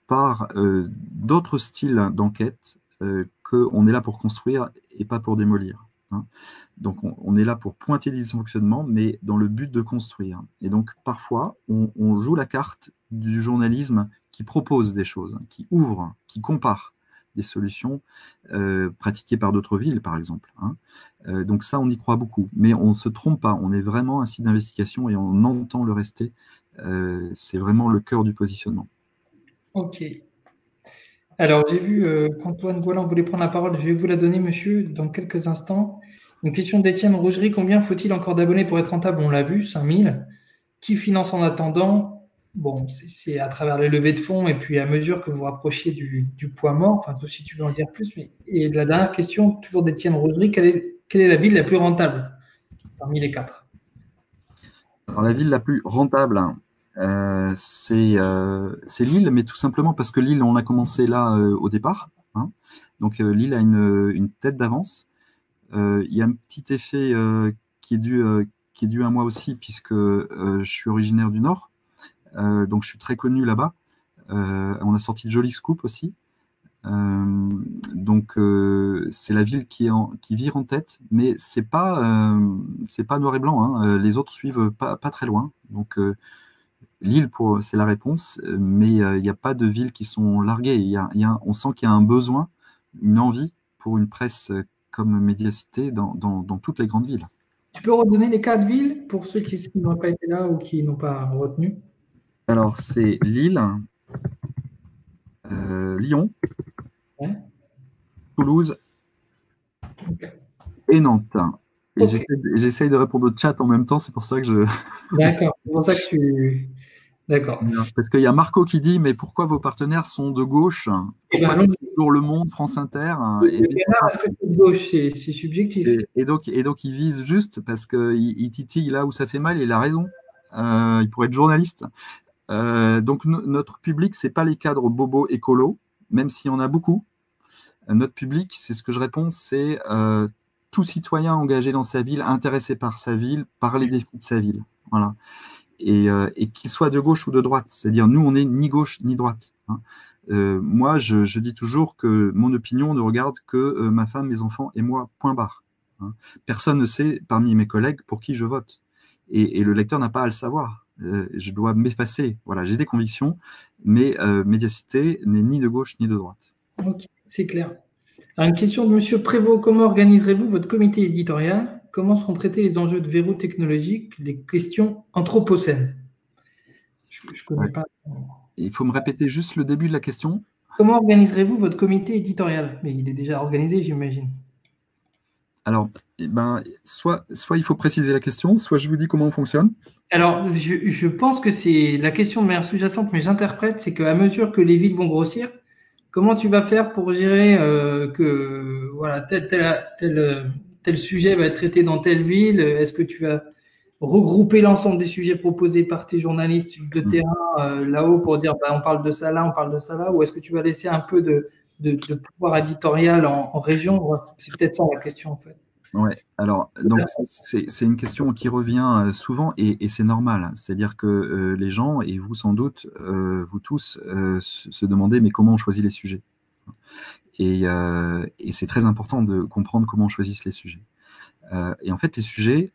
par d'autres styles d'enquête qu'on est là pour construire et pas pour démolir. Hein. Donc, on est là pour pointer des dysfonctionnements, mais dans le but de construire. Et donc, parfois, on joue la carte du journalisme qui propose des choses, qui ouvre, qui compare des solutions pratiquées par d'autres villes, par exemple. Hein. Donc ça, on y croit beaucoup. Mais on ne se trompe pas, on est vraiment un site d'investigation et on entend le rester. C'est vraiment le cœur du positionnement. Ok. Alors, j'ai vu qu'Antoine Goualan voulait prendre la parole. Je vais vous la donner, monsieur, dans quelques instants. Une question d'Étienne Rougerie. Combien faut-il encore d'abonnés pour être rentable? On l'a vu, 5000. Qui finance en attendant? Bon, c'est à travers les levées de fonds et puis à mesure que vous vous rapprochiez du poids mort. Enfin, toi, si tu veux en dire plus. Mais... Et la dernière question, toujours d'Étienne Rougerie. Quelle est la ville la plus rentable parmi les quatre? Alors, la ville la plus rentable, c'est Lille, mais tout simplement parce que Lille, on a commencé là au départ. Hein. Donc, Lille a une tête d'avance. Il y a un petit effet qui est dû à moi aussi, puisque je suis originaire du Nord. Donc, je suis très connu là-bas. On a sorti de jolis scoops aussi. Donc, c'est la ville qui vire en tête, mais c'est pas noir et blanc. Hein. Les autres suivent pas très loin. Donc, Lille, c'est la réponse, mais il n'y a pas de villes qui sont larguées. On sent qu'il y a un besoin, une envie pour une presse comme Médiacité dans toutes les grandes villes. Tu peux redonner les 4 villes pour ceux qui n'ont pas été là ou qui n'ont pas retenu? Alors, c'est Lille, Lyon, ouais. Toulouse et Nantes. Et okay. J'essaye de répondre au chat en même temps, c'est pour ça que je... D'accord, c'est pour ça que tu... D'accord. Parce qu'il y a Marco qui dit, mais pourquoi vos partenaires sont de gauche? Pourquoi toujours Le Monde, France Inter? Parce que c'est de gauche, c'est subjectif. Et donc, il vise juste parce qu'il titille là où ça fait mal, et il a raison. Il pourrait être journaliste. Donc, notre public, ce n'est pas les cadres bobos écolos, même s'il y en a beaucoup. Notre public, c'est ce que je réponds, c'est tout citoyen engagé dans sa ville, intéressé par sa ville, par les défis de sa ville. Voilà. Et qu'il soit de gauche ou de droite. C'est-à-dire, nous, on n'est ni gauche ni droite. Hein. Moi, je dis toujours que mon opinion ne regarde que ma femme, mes enfants et moi, point barre. Hein. Personne ne sait, parmi mes collègues, pour qui je vote. Et le lecteur n'a pas à le savoir. Je dois m'effacer. Voilà, j'ai des convictions, mais Médiacité n'est ni de gauche ni de droite. Ok, c'est clair. Alors, une question de M. Prévost. Comment organiserez-vous votre comité éditorial? Comment seront traités les enjeux de verrou technologique, les questions anthropocènes? Je ne connais pas. Il faut me répéter juste le début de la question. Comment organiserez-vous votre comité éditorial? Mais il est déjà organisé, j'imagine. Alors, soit il faut préciser la question, soit je vous dis comment on fonctionne. Alors, je pense que c'est la question de manière sous-jacente, mais j'interprète, c'est qu'à mesure que les villes vont grossir, comment tu vas faire pour gérer que voilà, tel sujet va être traité dans telle ville? Est-ce que tu vas regrouper l'ensemble des sujets proposés par tes journalistes de terrain là-haut pour dire on parle de ça là, on parle de ça là? Ou est-ce que tu vas laisser un peu de pouvoir éditorial en région? C'est peut-être ça la question en fait. Ouais, alors donc c'est une question qui revient souvent et c'est normal. C'est-à-dire que les gens, et vous sans doute, vous tous, se demandez mais comment on choisit les sujets. Et c'est très important de comprendre comment on choisit les sujets. Et en fait, les sujets,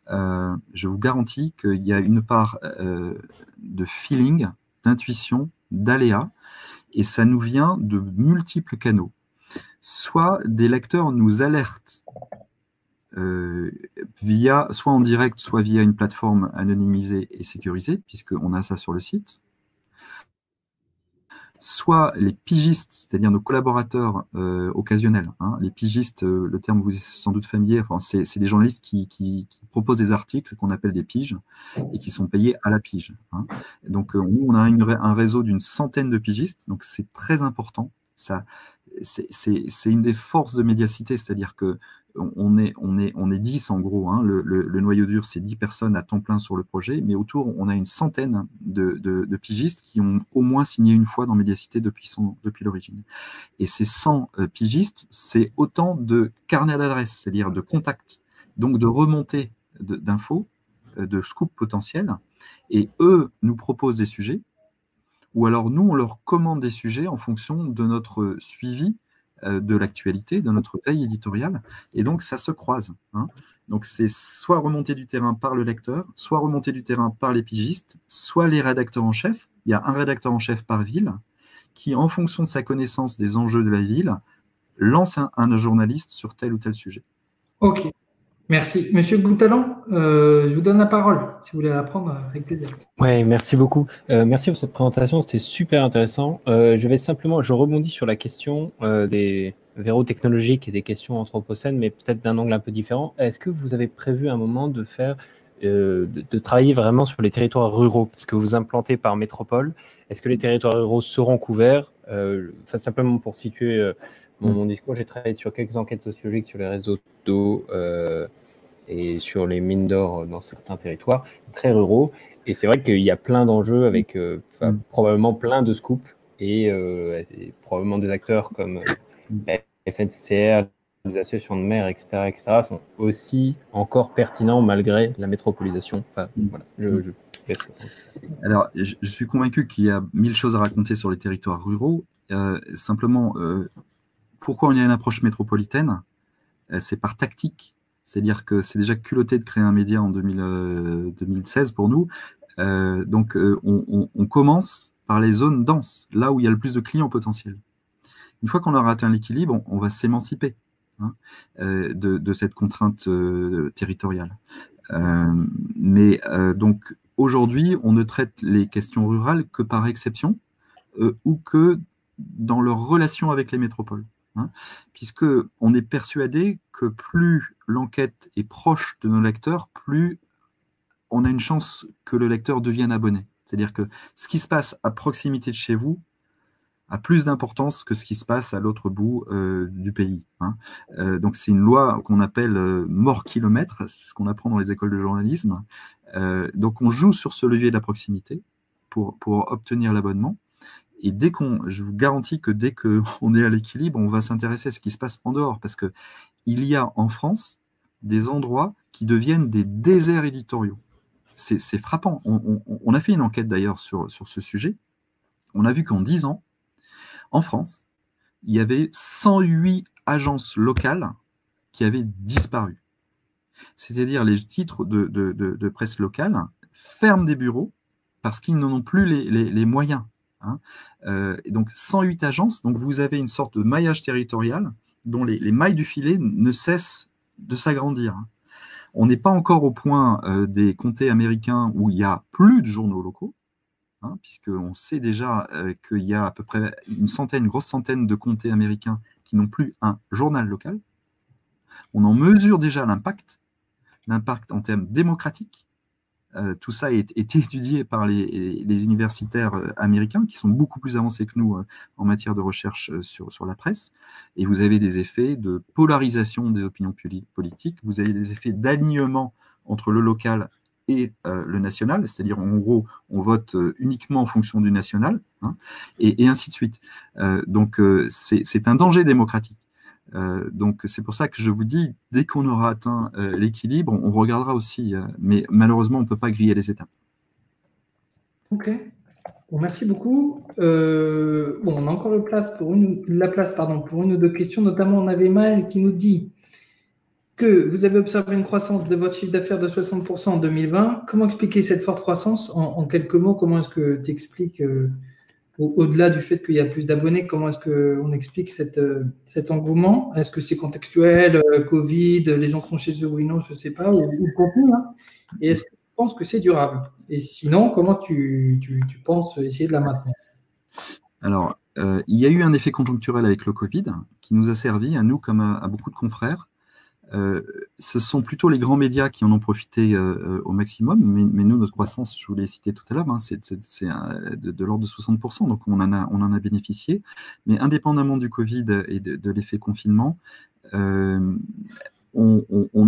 je vous garantis qu'il y a une part de feeling, d'intuition, d'aléa, et ça nous vient de multiples canaux. soit des lecteurs nous alertent soit en direct, soit via une plateforme anonymisée et sécurisée, puisqu'on a ça sur le site, soit les pigistes, c'est-à-dire nos collaborateurs occasionnels. Hein. Les pigistes, le terme vous est sans doute familier, enfin, c'est des journalistes qui proposent des articles qu'on appelle des piges et qui sont payés à la pige. Hein. Donc, nous, on a un réseau d'une centaine de pigistes, donc c'est très important. C'est une des forces de Médiacité, c'est-à-dire que on est 10 en gros, hein. Le noyau dur, c'est 10 personnes à temps plein sur le projet, mais autour, on a une centaine de pigistes qui ont au moins signé une fois dans Médiacité depuis l'origine. Et ces 100 pigistes, c'est autant de carnets d'adresse, c'est-à-dire de contacts, donc de remontées d'infos, de scoops potentiels, et eux nous proposent des sujets, ou alors nous, on leur commande des sujets en fonction de notre suivi de l'actualité, de notre veille éditoriale, et donc ça se croise. Hein. Donc c'est soit remontée du terrain par le lecteur, soit remontée du terrain par les pigistes, soit les rédacteurs en chef. Il y a un rédacteur en chef par ville qui, en fonction de sa connaissance des enjeux de la ville, lance un journaliste sur tel ou tel sujet. Ok, merci. Monsieur Goutalon, je vous donne la parole, si vous voulez la prendre, avec plaisir. Oui, merci beaucoup. Merci pour cette présentation, c'était super intéressant. Je rebondis sur la question des verrous technologiques et des questions anthropocènes, mais peut-être d'un angle un peu différent. Est-ce que vous avez prévu un moment de faire, de travailler vraiment sur les territoires ruraux, parce que vous implantez par métropole? Est-ce que les territoires ruraux seront couverts? Simplement pour situer mon discours, j'ai travaillé sur quelques enquêtes sociologiques sur les réseaux d'eau et sur les mines d'or dans certains territoires très ruraux. Et c'est vrai qu'il y a plein d'enjeux avec probablement plein de scoops et probablement des acteurs comme la FNCCR, les associations de maires, etc., sont aussi encore pertinents malgré la métropolisation. Enfin, voilà, Alors, je suis convaincu qu'il y a 1000 choses à raconter sur les territoires ruraux. Simplement, pourquoi on y a une approche métropolitaine? C'est par tactique. C'est-à-dire que c'est déjà culotté de créer un média en 2016 pour nous. Donc, on commence par les zones denses, là où il y a le plus de clients potentiels. Une fois qu'on aura atteint l'équilibre, on va s'émanciper de cette contrainte territoriale. Donc, aujourd'hui, on ne traite les questions rurales que par exception ou que dans leur relation avec les métropoles. Puisqu'on est persuadé que plus l'enquête est proche de nos lecteurs, plus on a une chance que le lecteur devienne abonné. C'est-à-dire que ce qui se passe à proximité de chez vous a plus d'importance que ce qui se passe à l'autre bout du pays. Donc c'est une loi qu'on appelle mort kilomètre, c'est ce qu'on apprend dans les écoles de journalisme. Donc on joue sur ce levier de la proximité pour obtenir l'abonnement. Et je vous garantis que dès qu'on est à l'équilibre, on va s'intéresser à ce qui se passe en dehors, parce qu'il y a en France des endroits qui deviennent des déserts éditoriaux. C'est frappant. On a fait une enquête d'ailleurs sur ce sujet. On a vu qu'en 10 ans, en France, il y avait 108 agences locales qui avaient disparu. C'est-à-dire les titres de presse locale ferment des bureaux parce qu'ils n'en ont plus les moyens. Donc 108 agences, donc vous avez une sorte de maillage territorial dont les mailles du filet ne cessent de s'agrandir. On n'est pas encore au point des comtés américains où il n'y a plus de journaux locaux, puisqu'on sait déjà qu'il y a à peu près une grosse centaine de comtés américains qui n'ont plus un journal local. On en mesure déjà l'impact en termes démocratiques. Tout ça est étudié par les universitaires américains qui sont beaucoup plus avancés que nous en matière de recherche sur la presse. Et vous avez des effets de polarisation des opinions politiques, vous avez des effets d'alignement entre le local et le national, c'est-à-dire en gros, on vote uniquement en fonction du national, et ainsi de suite. Donc c'est un danger démocratique. Donc c'est pour ça que je vous dis, dès qu'on aura atteint l'équilibre, on regardera aussi, mais malheureusement on ne peut pas griller les étapes. Ok, bon, merci beaucoup. On a encore la place pour une ou deux questions, notamment on avait Maël qui nous dit que vous avez observé une croissance de votre chiffre d'affaires de 60% en 2020. Comment expliquer cette forte croissance? En quelques mots, comment est-ce que tu expliques au-delà du fait qu'il y a plus d'abonnés, comment est-ce qu'on explique cet engouement? Est-ce que c'est contextuel, Covid, les gens sont chez eux ou non, je ne sais pas, ou le contenu, hein? Et est-ce que tu penses que c'est durable? Et sinon, comment tu penses essayer de la maintenir? Alors, il y a eu un effet conjoncturel avec le Covid qui nous a servi, à nous comme à beaucoup de confrères. Ce sont plutôt les grands médias qui en ont profité au maximum, mais nous, notre croissance, je vous l'ai cité tout à l'heure, hein, c'est de l'ordre de 60%, donc on en a bénéficié. Mais indépendamment du Covid et de l'effet confinement, on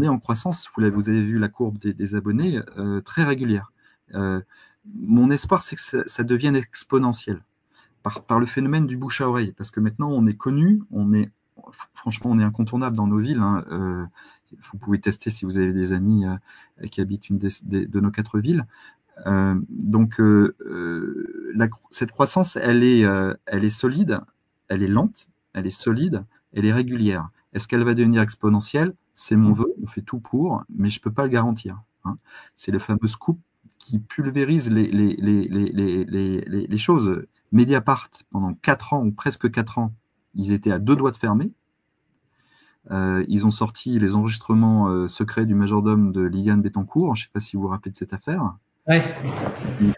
est en croissance, vous avez vu la courbe des abonnés, très régulière. Mon espoir, c'est que ça devienne exponentiel par le phénomène du bouche à oreille, parce que maintenant, on est connu, franchement, on est incontournable dans nos villes. Hein. Vous pouvez tester si vous avez des amis qui habitent une de nos 4 villes. Cette croissance, elle est solide, elle est lente, elle est solide, elle est régulière. Est-ce qu'elle va devenir exponentielle? C'est mon vœu, on fait tout pour, mais je ne peux pas le garantir. Hein. C'est le fameux scoop qui pulvérise les choses. Mediapart, pendant 4 ans, ou presque 4 ans, ils étaient à 2 doigts de fermer. Ils ont sorti les enregistrements secrets du majordome de Liliane Bettencourt. Je ne sais pas si vous vous rappelez de cette affaire. Ouais.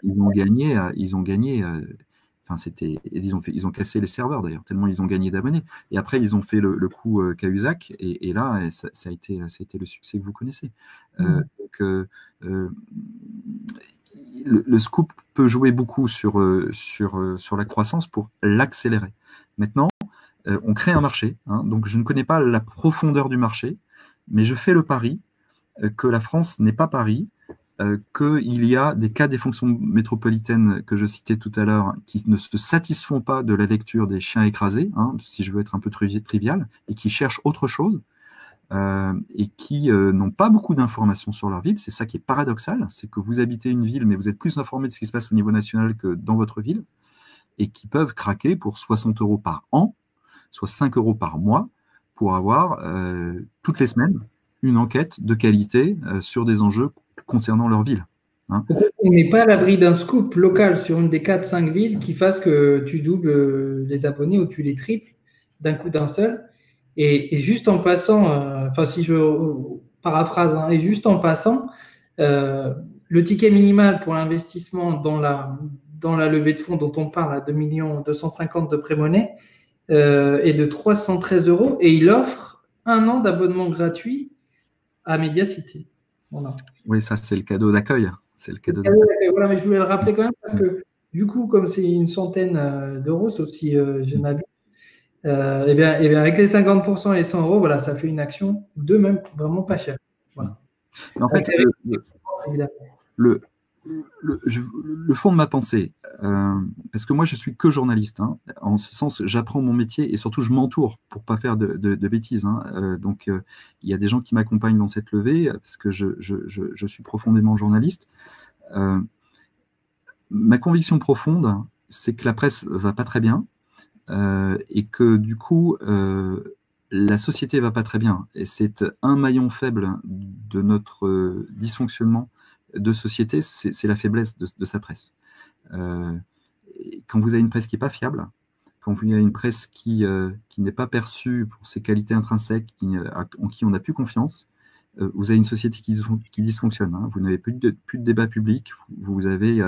Ils ont gagné. Ils ont cassé les serveurs d'ailleurs, tellement ils ont gagné d'abonnés. Et après, ils ont fait le coup Cahuzac, et là, ça a été le succès que vous connaissez. Le scoop peut jouer beaucoup sur la croissance pour l'accélérer. Maintenant, on crée un marché, hein, donc je ne connais pas la profondeur du marché, mais je fais le pari que la France n'est pas Paris, qu'il y a des cas des fonctions métropolitaines que je citais tout à l'heure qui ne se satisfont pas de la lecture des chiens écrasés, hein, si je veux être un peu trivial, et qui cherchent autre chose, et qui n'ont pas beaucoup d'informations sur leur ville. C'est ça qui est paradoxal, c'est que vous habitez une ville, mais vous êtes plus informé de ce qui se passe au niveau national que dans votre ville, et qui peuvent craquer pour 60 € par an, soit 5 € par mois, pour avoir toutes les semaines une enquête de qualité sur des enjeux concernant leur ville. Hein. On n'est pas à l'abri d'un scoop local sur une des 4-5 villes qui fasse que tu doubles les abonnés ou tu les triples d'un coup d'un seul. Et juste en passant, si je paraphrase, hein, et juste en passant, le ticket minimal pour l'investissement dans la levée de fonds dont on parle, à 2 250 000 de pré-monnaie, est de 313 € et il offre 1 an d'abonnement gratuit à Mediacity. Voilà. Oui, ça, c'est le cadeau d'accueil. C'est le cadeau d'accueil. Voilà, mais je voulais le rappeler quand même parce que du coup, comme c'est une centaine d'euros, sauf si je m'abuse, et bien, avec les 50% et les 100 €, voilà, ça fait une action de même vraiment pas chère. Voilà. En fait, le fond de ma pensée, parce que moi je suis que journaliste, hein, en ce sens j'apprends mon métier et surtout je m'entoure pour pas faire de bêtises, hein, donc il y a des gens qui m'accompagnent dans cette levée parce que je suis profondément journaliste. Ma conviction profonde, c'est que la presse va pas très bien et que du coup la société va pas très bien, et c'est un maillon faible de notre dysfonctionnement de société, c'est la faiblesse de sa presse. Quand vous avez une presse qui n'est pas fiable, quand vous avez une presse qui n'est pas perçue pour ses qualités intrinsèques, en qui on n'a plus confiance, vous avez une société qui dysfonctionne. Hein. Vous n'avez plus de débat public, vous avez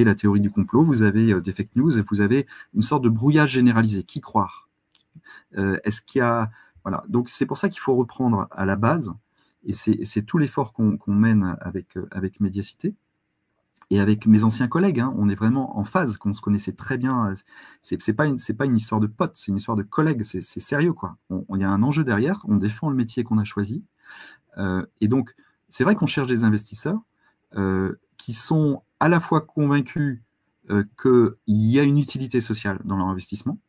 la théorie du complot, vous avez des fake news, et vous avez une sorte de brouillage généralisé. Qui croire? Est-ce qu'il y a... Voilà. Donc c'est pour ça qu'il faut reprendre à la base. Et c'est tout l'effort qu'on mène avec Mediacité et avec mes anciens collègues. Hein. On est vraiment en phase, qu'on se connaissait très bien. C'est pas une histoire de potes, c'est une histoire de collègues. C'est sérieux, quoi. Il y a un enjeu derrière. On défend le métier qu'on a choisi. Et donc, c'est vrai qu'on cherche des investisseurs qui sont à la fois convaincus qu'il y a une utilité sociale dans leur investissement,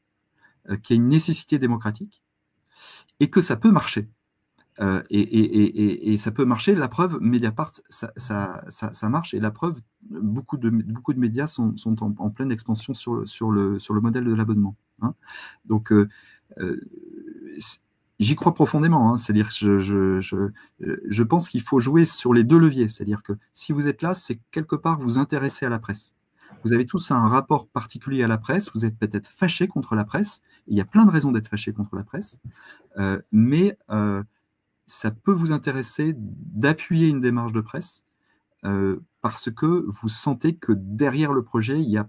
qu'il y a une nécessité démocratique et que ça peut marcher. Et ça peut marcher, la preuve, Mediapart, ça marche, et la preuve, beaucoup de médias sont en pleine expansion sur le modèle de l'abonnement. Hein. Donc, j'y crois profondément, hein. C'est-à-dire que je pense qu'il faut jouer sur les 2 leviers, c'est-à-dire que si vous êtes là, c'est quelque part vous intéresser à la presse. Vous avez tous un rapport particulier à la presse, vous êtes peut-être fâché contre la presse, il y a plein de raisons d'être fâché contre la presse, mais ça peut vous intéresser d'appuyer une démarche de presse parce que vous sentez que derrière le projet, il n'y a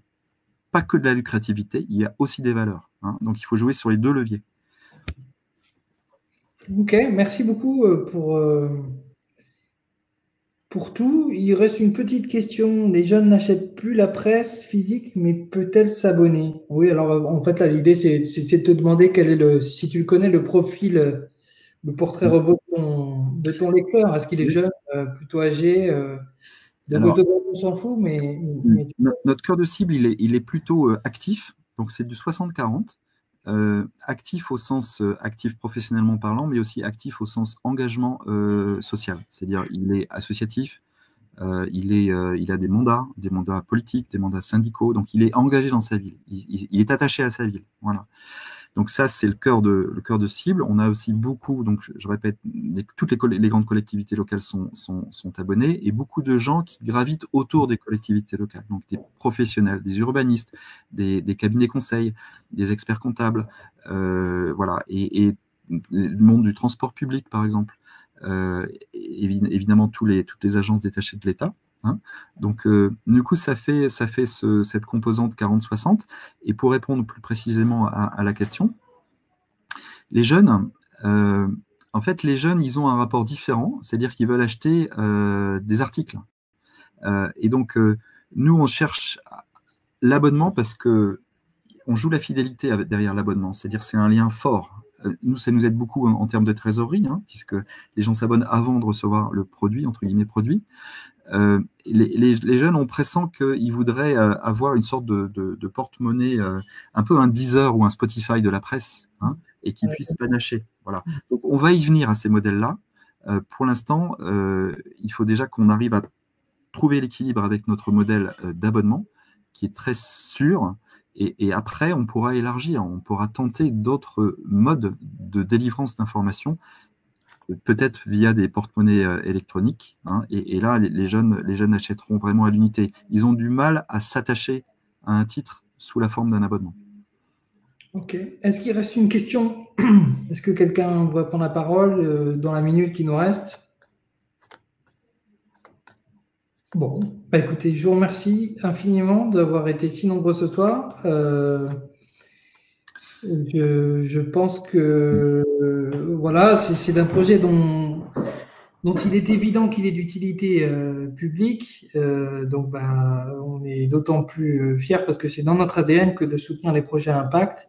pas que de la lucrativité, il y a aussi des valeurs. Hein. Donc, il faut jouer sur les deux leviers. Ok, merci beaucoup pour tout. Il reste une petite question. Les jeunes n'achètent plus la presse physique, mais peut-elle s'abonner? Oui, alors en fait, là, l'idée, c'est de te demander quel est si tu connais le profil, le portrait robot de ton lecteur. Est-ce qu'il est jeune, plutôt âgé? Donc, Alors, on s'en fout, mais notre cœur de cible, il est plutôt actif, donc c'est du 60-40. Actif au sens actif professionnellement parlant, mais aussi actif au sens engagement social. C'est-à-dire, il est associatif, il a des mandats politiques, des mandats syndicaux, donc il est engagé dans sa ville, il est attaché à sa ville. Voilà. Donc ça, c'est le cœur de cible. On a aussi beaucoup, donc je répète, toutes les grandes collectivités locales sont abonnées et beaucoup de gens qui gravitent autour des collectivités locales, donc des professionnels, des urbanistes, des cabinets conseils, des experts comptables, voilà, et le monde du transport public, par exemple, évidemment toutes les agences détachées de l'État. Hein. Donc, du coup, ça fait cette composante 40-60. Et pour répondre plus précisément à la question, les jeunes, en fait, les jeunes, ils ont un rapport différent, c'est-à-dire qu'ils veulent acheter des articles. Et donc, nous, on cherche l'abonnement parce que on joue la fidélité derrière l'abonnement, c'est-à-dire c'est un lien fort. Nous, ça nous aide beaucoup en termes de trésorerie, hein, puisque les gens s'abonnent avant de recevoir le produit, entre guillemets, produit. Les jeunes, on pressent qu'ils voudraient avoir une sorte de porte-monnaie, un peu un Deezer ou un Spotify de la presse, hein, et qu'ils puissent panacher. Voilà. Donc, on va y venir à ces modèles-là. Pour l'instant, il faut déjà qu'on arrive à trouver l'équilibre avec notre modèle d'abonnement, qui est très sûr. Et après, on pourra élargir, on pourra tenter d'autres modes de délivrance d'informations, peut-être via des porte-monnaies électroniques. Hein, et là, les jeunes achèteront vraiment à l'unité. Ils ont du mal à s'attacher à un titre sous la forme d'un abonnement. Ok. Est-ce qu'il reste une question? Est-ce que quelqu'un veut prendre la parole dans la minute qui nous reste? Bon, bah écoutez, je vous remercie infiniment d'avoir été si nombreux ce soir. Je pense que voilà, c'est d'un projet dont il est évident qu'il est d'utilité publique. Donc, on est d'autant plus fiers parce que c'est dans notre ADN que de soutenir les projets à impact.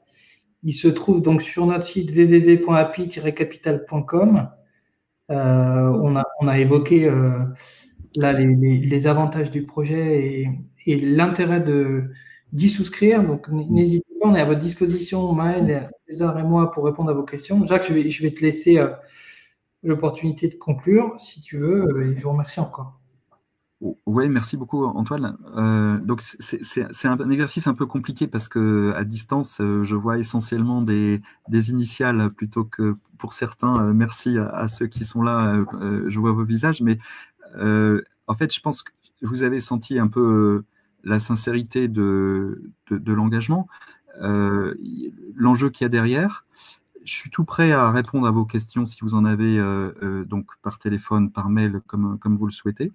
Il se trouve donc sur notre site www.api-capital.com. On a évoqué là les avantages du projet et l'intérêt d'y souscrire. Donc, n'hésitez pas, on est à votre disposition, Maël, César et moi, pour répondre à vos questions. Jacques, je vais te laisser l'opportunité de conclure, si tu veux, et je vous remercie encore. Oui, merci beaucoup Antoine. Donc c'est un exercice un peu compliqué parce que à distance, je vois essentiellement des initiales plutôt que pour certains. Merci à ceux qui sont là, je vois vos visages, mais en fait, je pense que vous avez senti un peu la sincérité de l'engagement, l'enjeu qu'il y a derrière. Je suis tout prêt à répondre à vos questions si vous en avez, donc par téléphone, par mail, comme vous le souhaitez.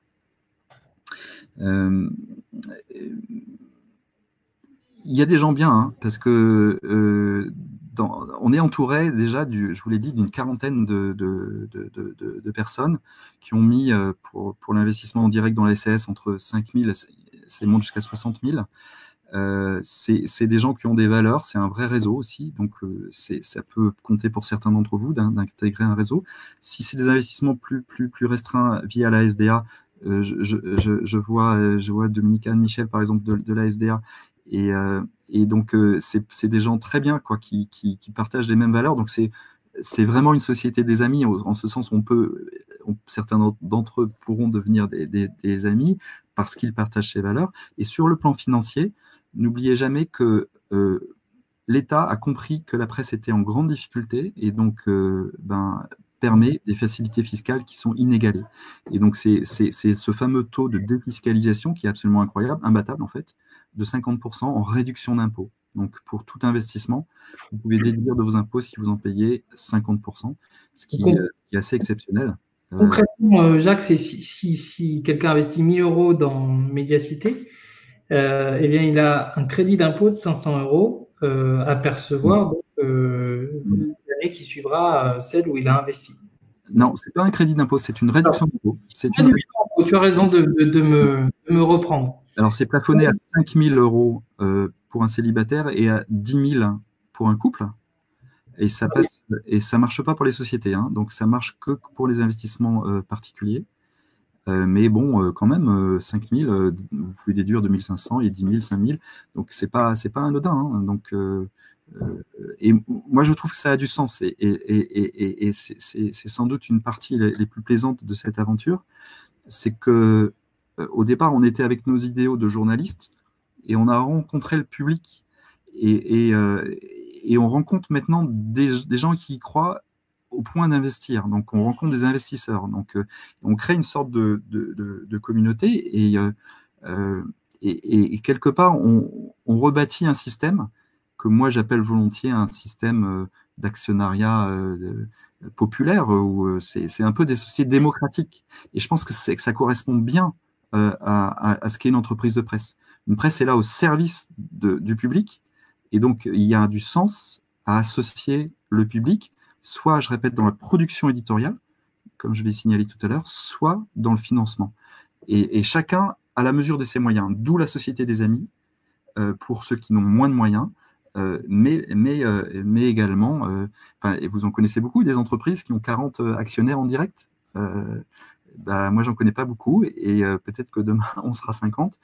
Il y a des gens bien, hein, parce que on est entouré déjà, je vous l'ai dit, d'une quarantaine de personnes qui ont mis pour l'investissement en direct dans la SAS entre 5 000, ça monte jusqu'à 60 000. C'est des gens qui ont des valeurs, c'est un vrai réseau aussi, donc ça peut compter pour certains d'entre vous d'intégrer un réseau. Si c'est des investissements plus restreints via la SDA, je vois Dominique Anne-Michel, par exemple, de la SDA, et donc c'est des gens très bien, quoi, qui partagent les mêmes valeurs. Donc c'est vraiment une société des amis, en ce sens certains d'entre eux pourront devenir des amis parce qu'ils partagent ces valeurs. Et sur le plan financier, n'oubliez jamais que l'État a compris que la presse était en grande difficulté et donc permet des facilités fiscales qui sont inégalées. Et donc, c'est ce fameux taux de défiscalisation qui est absolument incroyable, imbattable en fait, de 50% en réduction d'impôts. Donc, pour tout investissement, vous pouvez déduire de vos impôts si vous en payez 50%, ce qui est assez exceptionnel. Concrètement, Jacques, c'est si quelqu'un investit 1 000 € dans Mediacité, eh bien, il a un crédit d'impôt de 500 € à percevoir l'année qui suivra celle où il a investi. Non, ce n'est pas un crédit d'impôt, c'est une réduction d'impôt. Tu as raison de me reprendre. Alors, c'est plafonné à 5 000 € pour un célibataire et à 10 000 pour un couple. Et ça passe, et ça marche pas pour les sociétés, hein, donc ça marche que pour les investissements particuliers. Mais bon, quand même, 5 000, vous pouvez déduire 2 500 et 10 000, 5 000. Donc, c'est pas anodin. Hein, donc, et moi, je trouve que ça a du sens. Et c'est sans doute une partie les plus plaisantes de cette aventure. C'est que au départ, on était avec nos idéaux de journalistes et on a rencontré le public. Et on rencontre maintenant des gens qui y croient au point d'investir. Donc, on rencontre des investisseurs. Donc, on crée une sorte de communauté et quelque part, on rebâtit un système que moi, j'appelle volontiers un système d'actionnariat populaire, où c'est un peu des sociétés démocratiques. Et je pense que ça correspond bien à ce qu'est une entreprise de presse. Une presse est là au service du public, et donc il y a du sens à associer le public, soit, je répète, dans la production éditoriale, comme je l'ai signalé tout à l'heure, soit dans le financement. Et chacun à la mesure de ses moyens, d'où la Société des Amis, pour ceux qui n'ont moins de moyens, mais également, et vous en connaissez beaucoup, des entreprises qui ont 40 actionnaires en direct. Moi, j'en connais pas beaucoup, et peut-être que demain, on sera 50.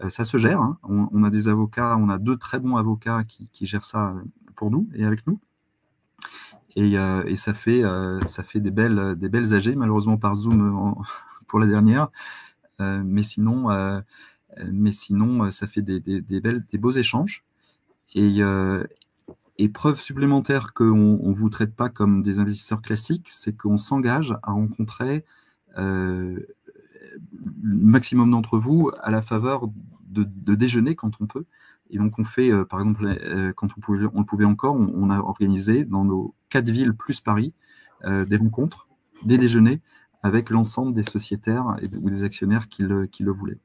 Ça se gère. Hein. On a des avocats, on a 2 très bons avocats qui gèrent ça pour nous et avec nous. Et ça fait des belles AG, malheureusement par Zoom pour la dernière. Mais sinon, ça fait des beaux échanges. Et preuve supplémentaire qu'on ne vous traite pas comme des investisseurs classiques, c'est qu'on s'engage à rencontrer le maximum d'entre vous à la faveur de déjeuner quand on peut. Et donc, on fait, par exemple, quand on le pouvait encore, on a organisé dans nos 4 villes plus Paris des rencontres, des déjeuners avec l'ensemble des sociétaires ou des actionnaires qui le voulaient.